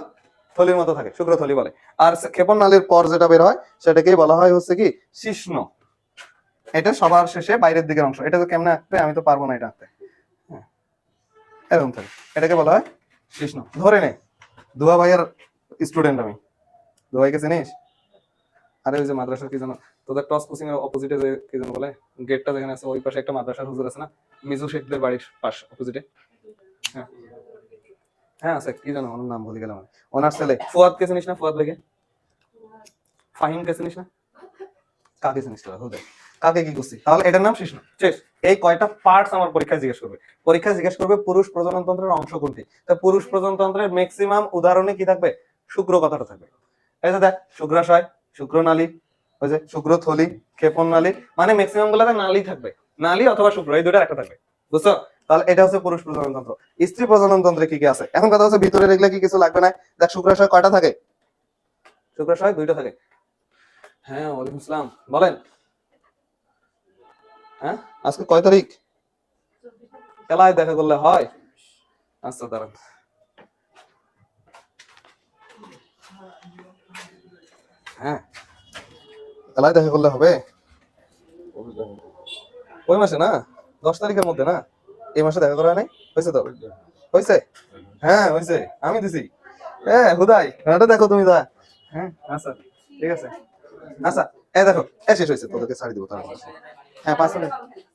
থলির মতো থাকে, শুক্রথলি বলে। আর ক্ষেপণ নালীর পর যেটা বের হয় সেটাকেই বলা হয় হচ্ছে কি? শিশ্ন। এটা সবার শেষে বাইরের দিকের অংশ। এটা তো কেমনে আঁকতে, আমি তো পারবো না এটা আঁকতে। হ্যাঁ, এরকম থাকে, এটাকে বলা হয় শিশ্ন। ধরে নে দুয়া ভাইয়ের স্টুডেন্ট আমি। দুয়া ভাইকে চিনিস? আরে ওই যে মাদ্রাসার কি যেন, তোদের টস কোচিং এর অপোজিটে যে কি যেন বলে, গেটটা যেখানে আছে ওই পাশে একটা মাদ্রাসার হুজুর আছে না, মিজু শেখদের বাড়ির পাশ অপোজিটে। হ্যাঁ হ্যাঁ আছে, কি যেন ওনার নাম ভুলে গেলাম আমি। ওনার ছেলে ফুয়াদকে চিনিস না? ফুয়াদ ভাইকে, ফাহিমকে চিনিস না? কাকে চিনিস তোরা? হুদে কাকে কি করছি? তাহলে এটার নাম শিশ্ন। শেষ। এই কয়টা পার্টস আমার পরীক্ষায় জিজ্ঞেস করবে। পরীক্ষায় জিজ্ঞেস করবে পুরুষ প্রজনন তন্ত্রের অংশ কোনটি। তা পুরুষ প্রজনন তন্ত্রের ম্যাক্সিমাম উদাহরণে কি থাকবে? শুক্র কথাটা থাকবে। এই যে দেখ, শুক্রাশয়, শুক্রনালী, ওই যে শুক্রথলি, ক্ষেপণ নালী, মানে ম্যাক্সিমাম গুলাতে নালী থাকবে, নালী অথবা শুক্র, এই দুটার একটা থাকবে। বুঝছো? তাহলে এটা হচ্ছে পুরুষ প্রজনন তন্ত্র। স্ত্রী প্রজনন তন্ত্রে কি কি আছে? এখন কথা হচ্ছে ভিতরে দেখলে কি কিছু লাগবে না? দেখ শুক্রাশয় কয়টা থাকে? শুক্রাশয় দুইটা থাকে। হ্যাঁ ওয়ালাইকুম আসসালাম, বলেন। হ্যাঁ আজকে কয় তারিখ? খেলায় দেখা করলে হয়? আচ্ছা দাঁড়ান, হ্যাঁ খেলায় দেখা করলে হবে ওই মাসে না, 10 তারিখের মধ্যে না? এই মাসে দেখা করা নাই? হয়েছে তো? হয়েছে? হ্যাঁ হয়েছে, আমি দিছি। হ্যাঁ হুদাই এটা দেখো তুমি দা। হ্যাঁ আচ্ছা ঠিক আছে। আচ্ছা এই দেখো, শেষ হয়েছে, তোদেরকে ছাড়ি দিব তাড়াতাড়ি। হ্যাঁ 5 মিনিট,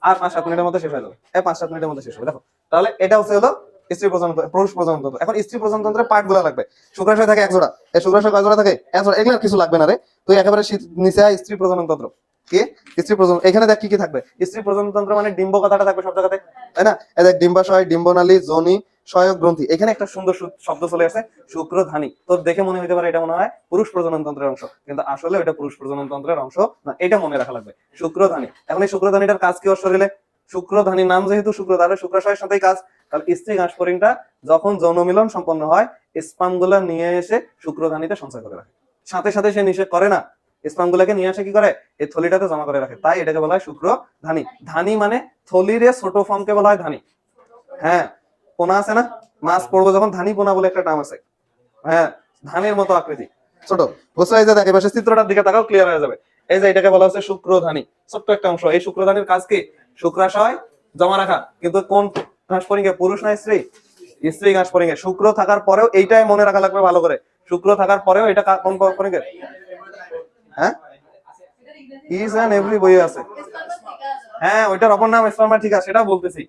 আর 5-7 মিনিটের মধ্যে শেষ হয়ে যাবে। 5-7 মিনিটের মধ্যে শেষ হবে। দেখো তাহলে এটা হচ্ছে হলো স্ত্রী প্রজনন, পুরুষ প্রজনন তন্ত্র। এখন স্ত্রী প্রজনন তন্ত্রের পার্ট গুলা লাগবে। শুক্রাশয় থাকে 1 জোড়া, এই শুক্রাশয় কয় জোড়া থাকে? 1 জোড়া। এগুলো আর কিছু লাগবে না রে, তুই একেবারে নিচে আয় স্ত্রী প্রজনন তন্ত্র। কি? স্ত্রী প্রজনন। এখানে দেখ কি কি থাকবে। স্ত্রী প্রজনন তন্ত্র মানে ডিম্ব কথাটা থাকবে সব জায়গাতে, তাই না? এই দেখ ডিম্বাশয়, ডিম্বনালী, যোনি, সহায়ক গ্রন্থি। এখানে একটা সুন্দর শব্দ চলে আসে শুক্রধানী। তোর দেখে মনে হতে পারে এটা মনে হয় পুরুষ প্রজনন তন্ত্রের অংশ, কিন্তু আসলে এটা পুরুষ প্রজনন তন্ত্রের অংশ না, এটা মনে রাখা লাগবে। শুক্রধানী। এখন এই শুক্রধানীটার কাজ কি ওর শরীরে? শুক্রধানী নাম যেহেতু শুক্র, তাহলে শুক্রাশয়ের সাথেই কাজ। তাহলে স্ত্রী ঘাসফড়িংটা যখন যৌন মিলন সম্পন্ন হয়, স্পাম গুলা নিয়ে এসে শুক্রধানীতে সঞ্চয় করে রাখে। সাথে সাথে সে নিষেধ করে না, স্পাম গুলাকে নিয়ে আসে কি করে? এই থলিটাতে জমা করে রাখে। তাই এটাকে বলা হয় শুক্রধানী। ধানী মানে থলির ছোট ফর্মকে বলা হয় ধানী। হ্যাঁ পোনা আছে না, মাছ পড়বো যখন, ধানী পোনা বলে একটা টার্ম আছে। হ্যাঁ ধানের মতো আকৃতি, ছোট। বুঝছো? এই যে দেখ এবার চিত্রটার দিকে তাকাও, ক্লিয়ার হয়ে যাবে। এই যে এটাকে বলা হচ্ছে শুক্রধানী, ছোট্ট একটা অংশ। এই শুক্রধানীর কাজ কি? শুক্রাশয় জমা রাখা। কিন্তু কোন ঘাসফড়িংয়ে? পুরুষ না স্ত্রী? স্ত্রী ঘাসফড়িংয়ে। শুক্র থাকার পরেও এইটাই মনে রাখা লাগবে ভালো করে, শুক্র থাকার পরেও এটা কোন ঘাসফড়িংয়ে? হ্যাঁ ইজ এন্ড এভরি বই আছে। হ্যাঁ ওইটার অপর নাম স্পার্মা, ঠিক আছে সেটাও বলতেছি।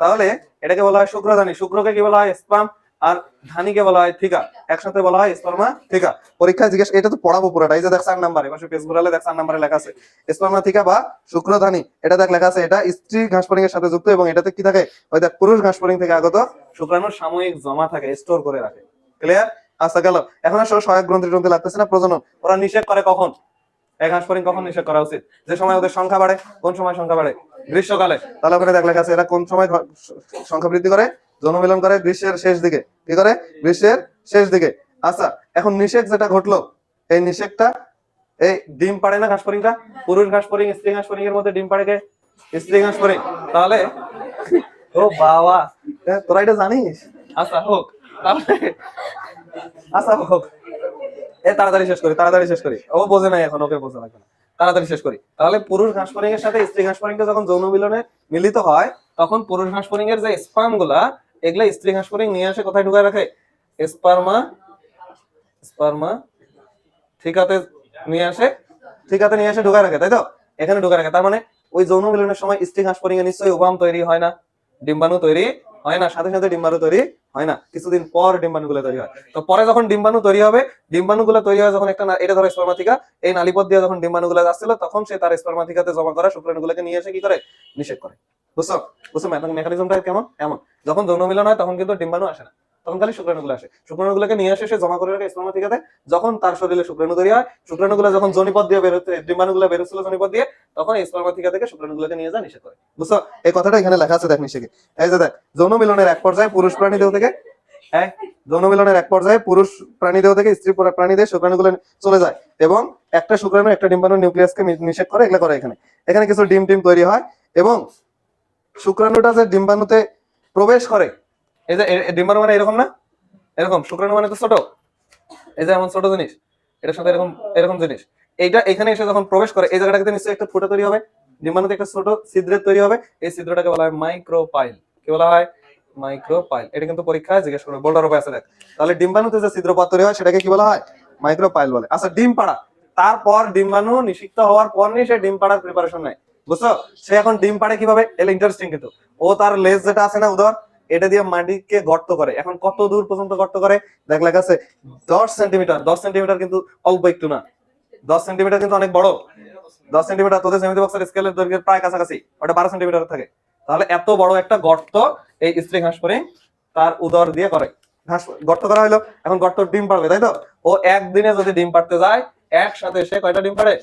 তাহলে এটাকে বলা হয় শুক্রধানী। শুক্রকে কি বলা হয়? স্পার্ম। আর ধানীকে বলা হয় থিকা। একসাথে বলা হয় স্পার্মা থিকা। পরীক্ষায় জিজ্ঞেস, এটা তো পড়াবো পুরোটা। এই যে দেখ 4 নাম্বার, এবার পেজ ঘুরালে দেখ 4 নাম্বারে লেখা আছে স্পার্মা থিকা বা শুক্রধানী। এটা দেখ লেখা আছে এটা স্ত্রী ঘাসফড়িং এর সাথে যুক্ত, এবং এটাতে কি থাকে? ওই দেখ পুরুষ ঘাসফড়িং থেকে আগত শুক্রাণুর সাময়িক জমা থাকে, স্টোর করে রাখে। ক্লিয়ার? আচ্ছা গেল। এখন আসলে সহায়ক গ্রন্থি গ্রন্থি লাগতেছে না। প্রজনন ওরা নিষেধ করে কখন? এক ঘাসফড়িং কখন নিষেধ করা উচিত? যে সময় ওদের সংখ্যা বাড়ে। কোন সময় সংখ্যা বাড়ে? গ্রীষ্মকালে। তাহলে ওখানে দেখ লেখা আছে এরা কোন সময় সংখ্যা বৃদ্ধি করে? যৌন মিলন করে গ্রীষ্মের শেষ দিকে। কি করে? গ্রীষ্মের শেষ দিকে। আচ্ছা এখন নিষেক যেটা ঘটলো, এই নিষেকটা, এই ডিম পাড়ে না ঘাসফড়িংটা? পুরুষ ঘাসফড়িং স্ত্রী ঘাসফড়িং এর মধ্যে ডিম পাড়ে কে? স্ত্রী ঘাসফড়িং। তাহলে ও বাবা, তোরা এটা জানিস? আচ্ছা হোক তাহলে, আচ্ছা হোক, তাড়াতাড়ি শেষ করি, তাড়াতাড়ি শেষ করি। ও বোঝে নাই এখন, ওকে বোঝা লাগবে না, তাড়াতাড়ি শেষ করি। তাহলে পুরুষ ঘাসফড়িং এর সাথে স্ত্রী ঘাসফড়িংটা যখন যৌন মিলনে মিলিত হয়, তখন পুরুষ ঘাসফড়িং এর যে স্পার্ম গুলা, এগুলা স্ত্রী ঘাসফড়িং নিয়ে আসে কোথায় ঢুকায় রাখে? স্পার্মা, স্পার্মা থিকাতে নিয়ে আসে, থিকাতে নিয়ে আসে ঢুকায় রাখে, তাই তো? এখানে ঢুকায় রাখে। তার মানে ওই যৌন মিলনের সময় স্ত্রী ঘাসফড়িং এ নিশ্চয়ই ওভাম তৈরি হয় না, ডিম্বাণু তৈরি হয় না, সাথে সাথে ডিম্বাণু তৈরি হয় না, কিছুদিন পর ডিম্বাণু গুলো তৈরি হয়। তো পরে যখন ডিম্বাণু তৈরি হবে, ডিম্বাণু গুলো তৈরি হয় যখন একটা, এটা ধরো স্পার্মাথিকা, এই নালীপথ দিয়ে যখন ডিম্বাণু গুলো যাচ্ছিল, তখন সে তার স্পার্মাথিকাতে জমা করা শুক্রাণু গুলোকে নিয়ে এসে কি করে? নিষেধ করে। বুঝছো? বুঝছো মেকানিজমটা কেমন? এমন যখন যৌন মিলন হয় তখন কিন্তু ডিম্বাণু আসে না, তখন খালি শুক্রাণুগুলো আসে, শুক্রাণুগুলোকে নিয়ে আসে সে জমা করে রাখে স্পার্মাথিকাতে। যখন তার শরীরে শুক্রাণু তৈরি হয়, শুক্রাণুগুলো যখন যোনিপথ দিয়ে বেরোতে, ডিম্বাণুগুলো বেরোচ্ছিল যোনিপথ দিয়ে, তখন এই স্পার্মাথিকা থেকে শুক্রাণুগুলোকে নিয়ে যায় নিষেধ করে। বুঝছো? এই কথাটা এখানে লেখা আছে, দেখ নিষেধে। এই যে দেখ, যৌন মিলনের এক পর্যায়ে পুরুষ প্রাণী দেহ থেকে যৌন মিলনের এক পর্যায়ে পুরুষ প্রাণী দেহ থেকে স্ত্রী প্রাণী দেহে শুক্রাণুগুলো চলে যায় এবং একটা শুক্রাণু একটা ডিম্বাণু নিউক্লিয়াসকে নিষেধ করে, এগুলো করে এখানে। এখানে কিছু ডিম টিম তৈরি হয় এবং শুক্রাণুটা যে ডিম্বাণুতে প্রবেশ করে, এই যে ডিম্বাণু মানে এরকম না, এরকম শুক্রাণু মানে তো ছোট, এই যে এমন ছোট জিনিস, এটার সাথে এরকম এরকম জিনিস, এইটা এখানে এসে যখন প্রবেশ করে এই জায়গাটাতে নিশ্চয়ই একটা ফুটা তৈরি হবে, ডিম্বাণুতে একটা ছোট ছিদ্রের তৈরি হবে, এই ছিদ্রটাকে বলা হয় মাইক্রোপাইল। কি বলা হয়? মাইক্রোপাইল। এটা কিন্তু পরীক্ষায় জিজ্ঞেস করবে, বোল্ডার উপরে আছে দেখ। তাহলে ডিম্বাণুতে যে ছিদ্রপথ তৈরি হয় সেটাকে কি বলা হয়? মাইক্রোপাইল বলে। আচ্ছা, ডিম পাড়া, তারপর ডিম্বাণু নিষিক্ত হওয়ার পর নিয়ে সে ডিম পাড়ার প্রিপারেশন নেয়। বুঝছো? সে এখন ডিম পাড়ে কিভাবে, এটা ইন্টারেস্টিং কিন্তু। ও তার লেজ যেটা আছে না উদর, এটা দিয়ে মাটিকে গর্ত করে। এখন কত দূর পর্যন্ত গর্ত করে দেখ, লেখা আছে 10 সেন্টিমিটার। 10 সেন্টিমিটার কিন্তু অল্প একটু না, 10 সেন্টিমিটার কিন্তু অনেক বড়। 10 সেন্টিমিটার তোদের জ্যামিতি বক্সের স্কেলের দৈর্ঘ্যের প্রায় কাছাকাছি, ওটা 12 সেন্টিমিটার থাকে। তাহলে এত বড় একটা গর্ত এই স্ত্রী ঘাস ফড়িং তার উদর দিয়ে করে। ঘাস গর্ত করা হলো, এখন গর্ত ডিম পাড়বে, তাই তো? ও একদিনে যদি ডিম পাড়তে যায়, একসাথে সে কয়টা ডিম পাড়ে?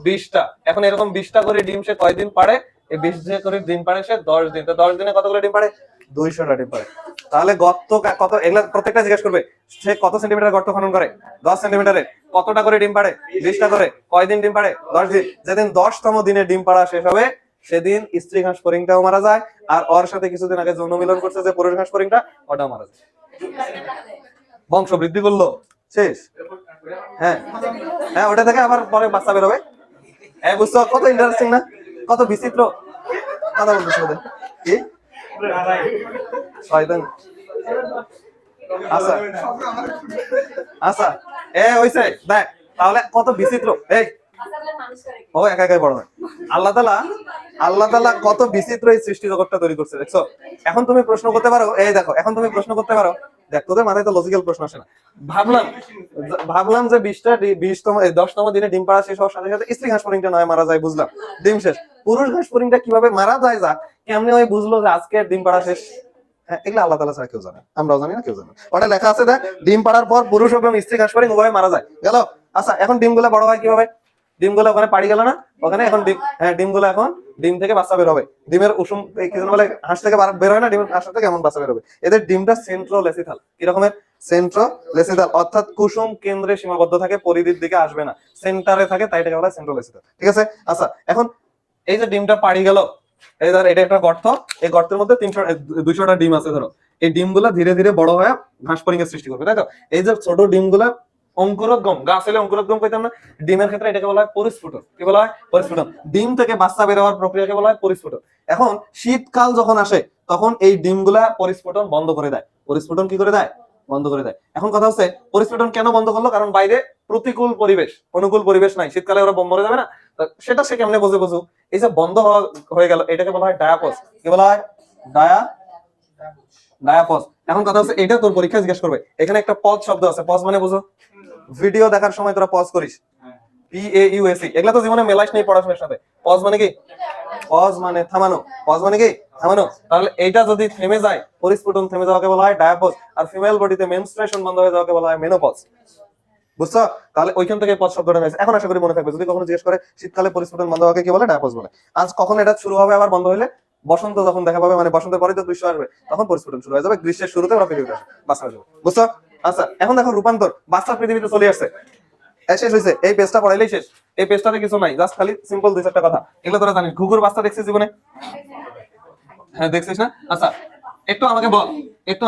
20টা। এখন এরকম 20টা করে ডিম সে কয়দিন পাড়ে? এই 20 যে করে ডিম পাড়ে সে 10 দিন। তো 10 দিনে কতগুলো ডিম পাড়ে? 200টা ডিম পাড়ে। তাহলে গর্ত কত, এগুলা প্রত্যেকটা জিজ্ঞেস করবে, সে কত সেন্টিমিটার গর্ত খনন করে? 10 সেন্টিমিটারে। কতটা করে ডিম পাড়ে? 20টা করে। কয়দিন ডিম পাড়ে? 10 দিন। যেদিন 10তম দিনে ডিম পাড়া শেষ হবে, সেদিন স্ত্রী ঘাস ফড়িংটাও মারা যায়, আর ওর সাথে কিছুদিন আগে যৌন মিলন করছে যে পুরুষ ঘাস ফড়িংটা, ওটাও মারা যায়। বংশ বৃদ্ধি করলো, শেষ। হ্যাঁ হ্যাঁ, ওটা থেকে আবার পরে বাচ্চা বেরোবে। হ্যাঁ, বুঝছো? কত ইন্টারেস্টিং না, কত বিচিত্র কথা বলতেছে ওদের। কি শয়তান। আচ্ছা আচ্ছা, হইছে দেখ, তাহলে কত বিচিত্র। এই ও একা একাই বড় হয়। আল্লাহ তাআলা কত বিচিত্র এই সৃষ্টি জগৎটা তৈরি করছে, দেখছো? এখন তুমি প্রশ্ন করতে পারো, এই দেখো, এখন তুমি প্রশ্ন করতে পারো, দেখ তোদের মাথায় তো লজিক্যাল প্রশ্ন আসে না। ভাবলাম যে 10তম দিনে ডিম পাড়া শেষ হওয়ার সাথে সাথে স্ত্রী ঘাস ফড়িংটা নয় মারা যায়, বুঝলাম, ডিম শেষ। পুরুষ ঘাস ফড়িংটা কিভাবে মারা যায়, যা কেমনে ওই বুঝলো যে আজকে ডিম পাড়া শেষ? এগুলো আল্লাহ তাআলা ছাড়া কেউ জানে, আমরাও জানি না, কেউ জানে। ওটা লেখা আছে দেখ, ডিম পাড়ার পর পুরুষ এবং স্ত্রী ঘাস ফড়িং উভয় মারা যায়, গেল। আচ্ছা, এখন ডিমগুলো বড় হয় কিভাবে? ডিমগুলো ওখানে পাড়ি গেল না, ওখানে এখন ডিম, ডিমগুলো এখন ডিম থেকে বাচ্চা বের হবে। ডিমের উষুম কি যেন বলে, হাঁস থেকে বের হয় না, ডিমের হাঁস থেকে এমন বাচ্চা বের হবে। এদের ডিমটা সেন্ট্রোলেসিথাল। কি রকমের? সেন্ট্রোলেসিথাল, অর্থাৎ কুসুম কেন্দ্রে সীমাবদ্ধ থাকে, পরিধির দিকে আসবে না, সেন্টারে থাকে, তাই এটাকে বলা হয় সেন্ট্রোলেসিথাল। ঠিক আছে? আচ্ছা, এখন এই যে ডিমটা পাড়ি গেল, এই ধর এটা একটা গর্ত, এই গর্তের মধ্যে 200টা ডিম আছে ধরো। এই ডিমগুলা ধীরে ধীরে বড় হয়ে ঘাস ফড়িং এর সৃষ্টি করবে, তাই তো? এই যে ছোট ডিমগুলা অঙ্কুরোদ্গম, গাছ হলে অঙ্কুরোদ্গম কইতাম না, ডিমের ক্ষেত্রে এটাকে বলা হয় পরিস্ফুটন। কি বলা হয়? পরিস্ফুটন। ডিম থেকে বাচ্চা বের হওয়ার প্রক্রিয়াকে বলা হয় পরিস্ফুটন। এখন শীতকাল যখন আসে, তখন এই ডিমগুলা পরিস্ফুটন বন্ধ করে দেয়। পরিস্ফুটন কি করে দেয়? বন্ধ করে দেয়। এখন কথা হচ্ছে, পরিস্ফুটন কেন বন্ধ করলো? কারণ বাইরে প্রতিকূল পরিবেশ, অনুকূল পরিবেশ নাই, শীতকালে ওরা বোম মরে যাবে না। সেটা সে কেমনে বুঝু? এই যে বন্ধ হয়ে গেল, এটাকে বলা হয় ডায়াপজ। কি বলা হয়? ডায়াপজ। এখন কথা হচ্ছে, এটা তোর পরীক্ষায় জিজ্ঞেস করবে, এখানে একটা পজ শব্দ আছে। পজ মানে বুঝো? ভিডিও দেখার সময় তোরা পজ করিস, PAUSE, এগুলা তো জীবনে মেলাইস নেই পড়াশোনার সাথে। পজ মানে কি? পজ মানে থামানো। পজ মানে কি? থামানো। তাহলে এইটা যদি থেমে যায়, পরিস্ফুটন থেমে যাওয়াকে বলা হয় ডায়াপজ। আর ফিমেল বডিতে মেনস্ট্রুয়েশন বন্ধ হয়ে যাওয়াকে বলা হয় মেনোপজ। বুঝছো? তাহলে ওইখান থেকে পজ শব্দটা নিয়েছে। এখন আশা করি মনে থাকবে, যদি কখনো জিজ্ঞেস করে শীতকালে পরিস্ফুটন বন্ধ হওয়াকে কি বলে? ডায়াপজ বলে। আজ কখন এটা শুরু হবে আবার বন্ধ হইলে? বসন্ত যখন দেখা পাবে, মানে বসন্তের পরে তো গ্রীষ্ম আসবে, তখন পরিস্ফুটন শুরু হয়ে যাবে। গ্রীষ্মের শুরুতে ওরা পৃথিবীতে আসবে, বাচ্চা আসবে। বুঝছো? আচ্ছা, এখন দেখো রূপান্তর, বাচ্চা পৃথিবীতে চলে আসছে, শেষ হয়েছে। এই পেজটা পড়াইলেই শেষ। এই পেজটাতে কিছু নাই, জাস্ট খালি সিম্পল 2-4টা কথা। এগুলো তোরা জানিস। ঘুঘুর বাচ্চা দেখছিস জীবনে? হ্যাঁ, দেখছিস না? আচ্ছা, একটু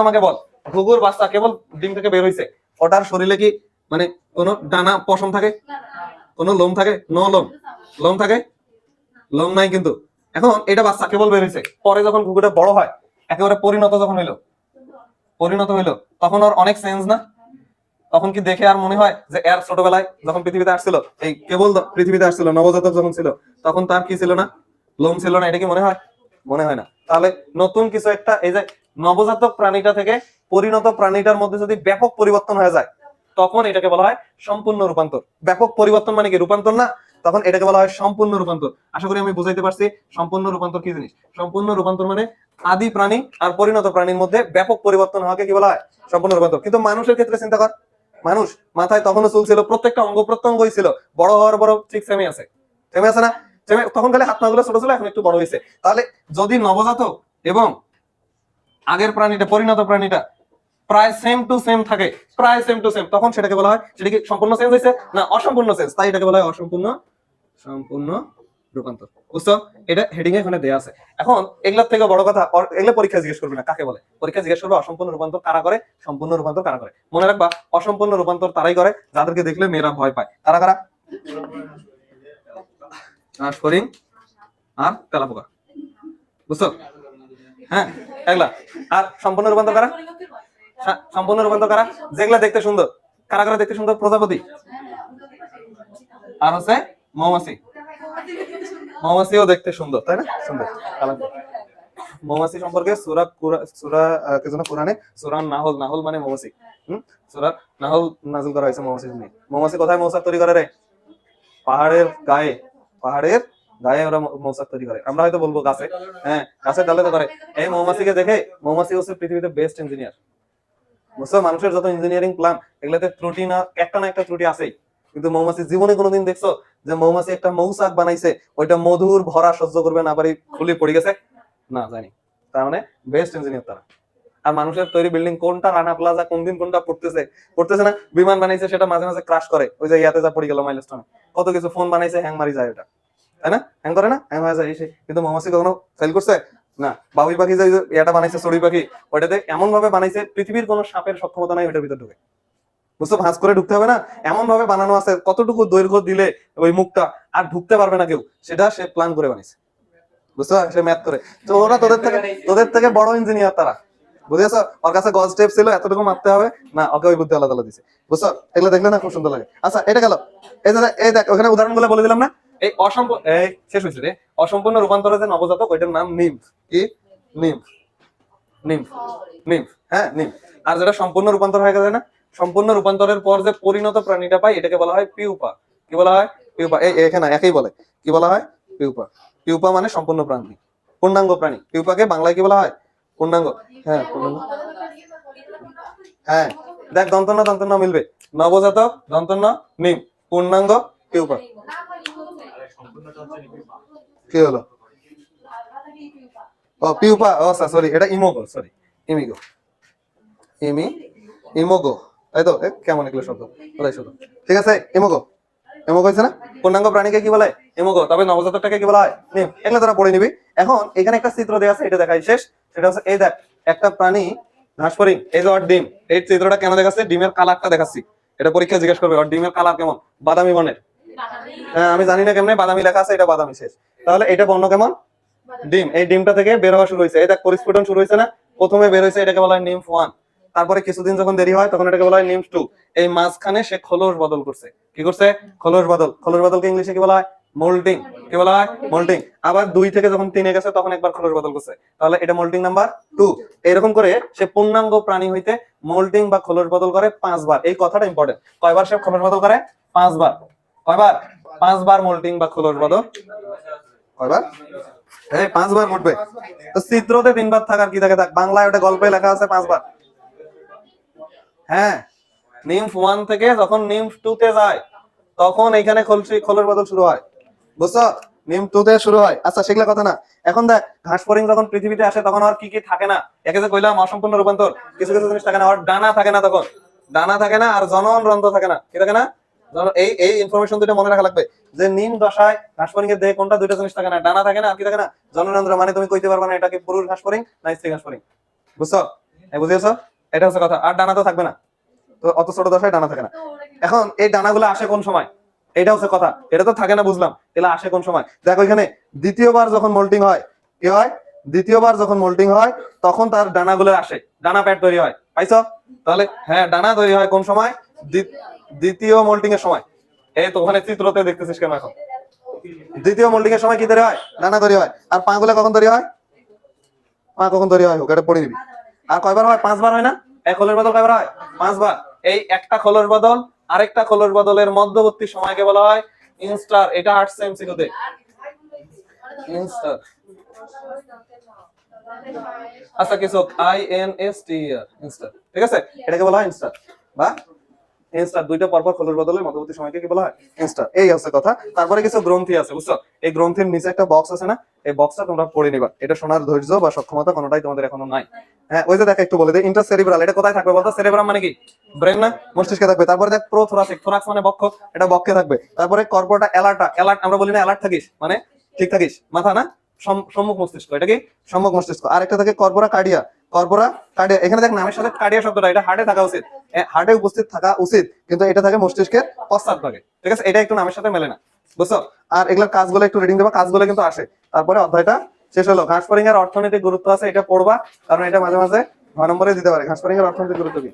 আমাকে বল, ঘুঘুর বাচ্চা কেবল ডিম থেকে বের হইছে, ওটার শরীরে কি মানে কোনো ডানা পশম থাকে? কোনো লোম থাকে? নো লোম। লোম থাকে? লোম নাই কিন্তু। এখন এটা বাচ্চা কেবল বের হইছে, পরে যখন ঘুঘুটা বড় হয়, একেবারে পরিণত হইলো, তখন ওর অনেক সেন্স না? তখন কি দেখে আর মনে হয় যে এর ছোটবেলায় যখন পৃথিবীতে আসছিল, এই কেবল পৃথিবীতে আসছিল, নবজাতক যখন ছিল, তখন তার কি ছিল না? লোম ছিল না? এটা কি মনে হয়? মনে হয় না। তাহলে নতুন কিছু একটা, এই যে নবজাতক প্রাণীটা থেকে পরিণত প্রাণীটার মধ্যে যদি ব্যাপক পরিবর্তন হয়ে যায়, তখন এটাকে বলা হয় সম্পূর্ণ রূপান্তর। ব্যাপক পরিবর্তন মানে কি? রূপান্তর না। তখন এটাকে বলা হয় সম্পূর্ণ রূপান্তর। আশা করি আমি বুঝাইতে পারছি সম্পূর্ণ রূপান্তর কি জিনিস। সম্পূর্ণ রূপান্তর মানে আদি প্রাণী আর পরিণত প্রাণীর মধ্যে ব্যাপক পরিবর্তন হওয়াকে কি বলা হয়, সম্পূর্ণ রূপান্তর। কিন্তু মানুষের ক্ষেত্রে চিন্তা কর, মানুষ মাথায় তখনও চুল ছিল, প্রত্যেকটা অঙ্গ প্রত্যঙ্গই ছিল, বড় হওয়ার বড় ঠিক সেমে আছে, সেমে আছে না? তখন খালি হাত পাগুলো ছোট ছিল, এখন একটু বড় হয়েছে। তাহলে যদি নবজাতক এবং আগের প্রাণীটা, পরিণত প্রাণীটা প্রায় সেম টু সেম থাকে, প্রায় সেম টু সেম, তখন সেটাকে বলা হয়, সেটা কি সম্পূর্ণ চেঞ্জ হয়েছে না অসম্পূর্ণ চেঞ্জ, তাই এটাকে বলা হয় অসম্পূর্ণ সম্পূর্ণ রূপান্তর। বুঝছো? এটা হেডিং এ এখানে দেয়া আছে। এখন এগুলোর থেকে বড় কথা, এগুলো পরীক্ষা জিজ্ঞেস করবে না কাকে বলে, পরীক্ষা জিজ্ঞেস করবে অসম্পূর্ণ রূপান্তর কারা করে, সম্পূর্ণ রূপান্তর কারা করে। মনে রাখবা, অসম্পূর্ণ রূপান্তর তারাই করে যাদেরকে দেখলে মেয়েরা ভয় পায়। কারা কারা? ফড়িং আর তেলাপোকা। বুঝছো? হ্যাঁ, এগুলা। আর সম্পূর্ণ রূপান্তর কারা? সম্পূর্ণ রূপান্তর কারা? যেগুলা দেখতে সুন্দর। কারা কারা দেখতে সুন্দর? প্রজাপতি আর হচ্ছে মৌমাছি। মৌমাছিও দেখতে সুন্দর, তাই না? সুন্দর। মৌমাছি সম্পর্কে কোরআনে সূরা নাহল মানে মৌমাছি, সূরা নাহল নাযিল করা হয়েছে মৌমাছি নিয়ে। মৌমাছি কোথায় মৌচাক তৈরি করে রে? পাহাড়ের গায়ে, পাহাড়ের গায়ে ওরা মৌচাক তৈরি করে। আমরা হয়তো বলবো গাছে, হ্যাঁ গাছের ডালে তো করে। এই মৌমাছিকে দেখে, মৌমাছি হচ্ছে পৃথিবীতে বেস্ট ইঞ্জিনিয়ার। বুঝছো? মানুষের যত ইঞ্জিনিয়ারিং প্ল্যান, এগুলোতে ত্রুটি না একটা ত্রুটি আছেই। কিন্তু মৌমাছি জীবনে কোনোদিন দেখছো যে মৌমাছি একটা মৌচাক বানাইছে, ওইটা মধুর ভরা সহ্য করবে না পারি খুলে পড়ে গেছে? না, জানি। তার মানে বেস্ট ইঞ্জিনিয়ার তারা। আর মানুষের তৈরি বিল্ডিং কোনটা রানা প্লাজা, কোন দিন কোনটা পড়তেছে না? বিমান বানাইছে, সেটা মাঝে মাঝে ক্রাশ করে, ওই যে ইয়াতে যা পড়ে গেল মাইলস্টোনে। কত কিছু, ফোন বানাইছে, হ্যাং মারি যায় ওটা, তাই না? হ্যাং করে না? হ্যাং হয়ে যায়। কিন্তু মৌমাছি কখনো ফেল করছে না। বাবুই পাখি যে এটা বানাইছে, চড়ুই পাখি, ওইটাতে এমন ভাবে বানাইছে পৃথিবীর কোনো সাপের সক্ষমতা নাই ওইটার ভিতর ঢুকে। বুঝছো? ভাঁজ করে ঢুকতে হবে না, এমন ভাবে বানানো আছে, কতটুকু দৈর্ঘ্য দিলে ওই মুখটা আর ঢুকতে পারবে না কেউ, সেটা সে প্ল্যান করে বানিয়েছে। বুঝছো? সে ম্যাথ করে। তো ওরা তোদের থেকে বড় ইঞ্জিনিয়ার তারা। বুঝেছো? ওর কাছে গজ টেপ ছিল, এতটুকু মারতে হবে না, ওকে ওই বুদ্ধি আল্লাহ তাআলা দিয়েছে। বুঝছো? এগুলো দেখলে না খুব সুন্দর লাগে। আচ্ছা, এটা গেল। এই দেখ, ওখানে উদাহরণগুলো বলে দিলাম না? এই শেষ হয়েছে রে। অসম্পূর্ণ রূপান্তরের যে নবজাতক, ওইটার নাম নিম্ফ। কি? নিম্ফ। নিম্ফ। নিম্ফ, হ্যাঁ নিম্ফ। আর যেটা সম্পূর্ণ রূপান্তর হয়ে গেছে না, সম্পূর্ণ রূপান্তরের পর যে পরিণত প্রাণীটা পাই, এটাকে বলা হয় পিউপা। কি বলা হয়? পিউপা। এখানে একই বলে, কি বলা হয়? পিউপা। পিউপা মানে সম্পূর্ণ প্রাণী, পূর্ণাঙ্গ প্রাণী। পিউপাকে বাংলায় কি বলা হয়? পূর্ণাঙ্গ। হ্যাঁ, পূর্ণাঙ্গ। হ্যাঁ, দেখ, দন্তন্য মিলবে। নবজাতক দন্তন্য নিম, পূর্ণাঙ্গ পিউপা। কি হলো? ও পিউপা, ও সরি, এটা ইমোগো, সরি ইমিগো, ইমোগো, তাই তো? কেমন এগুলো শব্দ, ওটাই শব্দ। ঠিক আছে, ইমোগো। ইমোগো হয়েছে না? পূর্ণাঙ্গ প্রাণীকে কি বলে? ইমোগো। তবে নবজাতকটাকে কি বলা হয়? নিম। এগুলো তোরা পড়ে নিবি। এখন এখানে একটা চিত্র দেওয়া আছে, এটা দেখাই শেষ। সেটা হচ্ছে, এই দেখ, একটা প্রাণী ঘাসফড়িং, এই যে ওর ডিম। এই চিত্রটা কেন দেখাচ্ছে? ডিমের কালারটা দেখাচ্ছি। এটা পরীক্ষা জিজ্ঞেস করবে, ওর ডিমের কালার কেমন? বাদামি বর্ণের। হ্যাঁ, আমি জানি না কেমনে, বাদামি লেখা আছে, এটা বাদামি। শেষ। তাহলে এটা বর্ণ কেমন? ডিম। এই ডিমটা থেকে বের হওয়া শুরু হয়েছে, এই দেখ পরিস্ফুটন শুরু হয়েছে না? প্রথমে বের হয়েছে, এটাকে বলা হয় নিম্ফ 1। তারপরে কিছুদিন যখন দেরি হয়, তখন এটাকে বলা হয় নিম্ফ 2। এই মাঝখানে সে খোলস বদল করছে। কি করছে? খোলস বদল। খোলস বদলকে ইংলিশে কি বলা হয়? মোল্টিং। কি বলা হয়? মোল্টিং। আবার 2 থেকে যখন 3 গেছে, তখন একবার খোলস বদল করছে, তাহলে এটা মোল্টিং নাম্বার 2। এরকম করে সে পূর্ণাঙ্গ প্রাণী হইতে মোল্টিং বা খোলস বদল করে 5 বার। এই কথাটা ইম্পর্টেন্ট। কয়বার সে খোলস বদল করে? 5 বার। কয়বার? 5 বার মোল্টিং বা খোলস বদল। কয়বার? 5 বার ঘটবে। তো চিত্রতে 3 বার থাকার কি থাকে? বাংলায় ওটা গল্পে লেখা আছে 5 বার। হ্যাঁ, নিম্ফ 1 থেকে যখন নিম্ফ 2 তে যায়, তখন এখানে খোলস বদল শুরু হয়। বুঝছো? নিম্ফ 2 তে শুরু হয়। আচ্ছা, সেগুলা কথা না। এখন দেখ, ঘাসফড়িং যখন পৃথিবীতে আসে, তখন আর কি কি থাকে না? একে যে কইলাম অসম্পূর্ণ রূপান্তর, কিছু কিছু জিনিস থাকে না। আর ডানা থাকে না, তখন ডানা থাকে না, আর জনন রন্ধ্র থাকে না। কি থাকে না? এই ইনফরমেশন দুটো মনে রাখা লাগবে, যে নিম দশায় ঘাসফড়িং এর দেহে কোনটা দুইটা জিনিস থাকে না? ডানা থাকে না, আর কি থাকে না? জননরন্ধ্র। মানে তুমি কইতে পারবে না এটা কি পুরুষ ঘাসফড়িং না স্ত্রী ঘাসফড়িং। বুঝছো? বুঝিয়েছো? এটা হচ্ছে কথা। আর ডানা তো থাকবে না, তো অত ছোট দশায় ডানা থাকে না। এখন এই ডানাগুলো আসে কোন সময়? এটা হচ্ছে কথা। এটা তো থাকে না, বুঝলাম। এগুলো আসে কোন সময়? দেখো এখানে দ্বিতীয়বার যখন মোল্টিং হয়, কি হয়? দ্বিতীয়বার যখন মোল্টিং হয়, তখন তার ডানাগুলো আসে, ডানা প্যাড তৈরি হয়। পাইছো? তাহলে হ্যাঁ, ডানা তৈরি হয় কোন সময়? দ্বিতীয় মোল্টিং এর সময়। এই তো ওখানে চিত্রতে দেখতেছিস কেন? এখন দ্বিতীয় মোল্ডিং এর সময় কি তৈরি হয়? ডানা তৈরি হয়। আর পা গুলা কখন তৈরি হয়? পা কখন তৈরি হয়? ওটা পড়ে নিবি। আর কয়বার হয়? 5 বার হয় না? এক খোলস বদল কয়বার হয়? 5 বার। এই একটা খোলস বদল আরেকটা খোলস বদলের মধ্যবর্তী সময়কে বলা হয় ইনস্টার, এটা আসছে এমসিকিউতে, ইনস্টার। আচ্ছা কিছু INSTER, ইনস্টার, ঠিক আছে, এটাকে বলা হয় ইনস্টার বা ইনস্টার। দুইটা পরপর খোলের বদলে মধ্যবর্তী সময়কে কি বলা হয়? ইনস্টার। এই হচ্ছে কথা। তারপরে কিছু গ্রন্থি আছে, বুঝছো? এই গ্রন্থির নিচে একটা বক্স আছে না, এই বক্সটা তোমরা পড়ে নিবা। এটা শোনার ধৈর্য বা সক্ষমতা কোনোটাই তোমাদের এখনো নাই। হ্যাঁ, ওই যে দেখো একটু বলে দিই, ইন্টারসেরিব্রাল, এটা কোথায় থাকবে বলতো? সেরিব্রাম মানে কি? ব্রেন না? মস্তিষ্কে থাকবে। তারপরে দেখ প্রোথোরাসিক, থোরাক্স মানে বক্ষ, এটা বক্ষে থাকবে। তারপরে কর্পোরাটা অ্যালার্টা, অ্যালার্ট আমরা বলি না অ্যালার্ট থাকিস মানে ঠিক থাকিস, মাথা না, সম্মুখ মস্তিষ্ক, এটা কি সম্মুখ মস্তিষ্ক। আর একটা থাকে কর্পোরা কার্ডিয়া, কর্পোরা কার্ডিয়া, এখানে দেখ নামের সাথে কার্ডিয়া শব্দটা, এটা হার্টে থাকা উচিত, হার্টে উপস্থিত থাকা উচিত, কিন্তু এটা থাকে মস্তিষ্কের পশ্চাৎ ভাগে, ঠিক আছে, এটা একটু নামের সাথে মেলে না, বুঝছো? আর এগুলোর কাজগুলো একটু রিডিং দেবা, কাজগুলো কিন্তু আসে। তারপরে অধ্যায়টা শেষ হলো। ঘাসফড়িং এর অর্থনৈতিক গুরুত্ব আছে, এটা পড়বা, কারণ এটা মাঝে মাঝে 9 নম্বরে দিতে পারে। ঘাসফড়িং এর অর্থনৈতিক গুরুত্ব কি?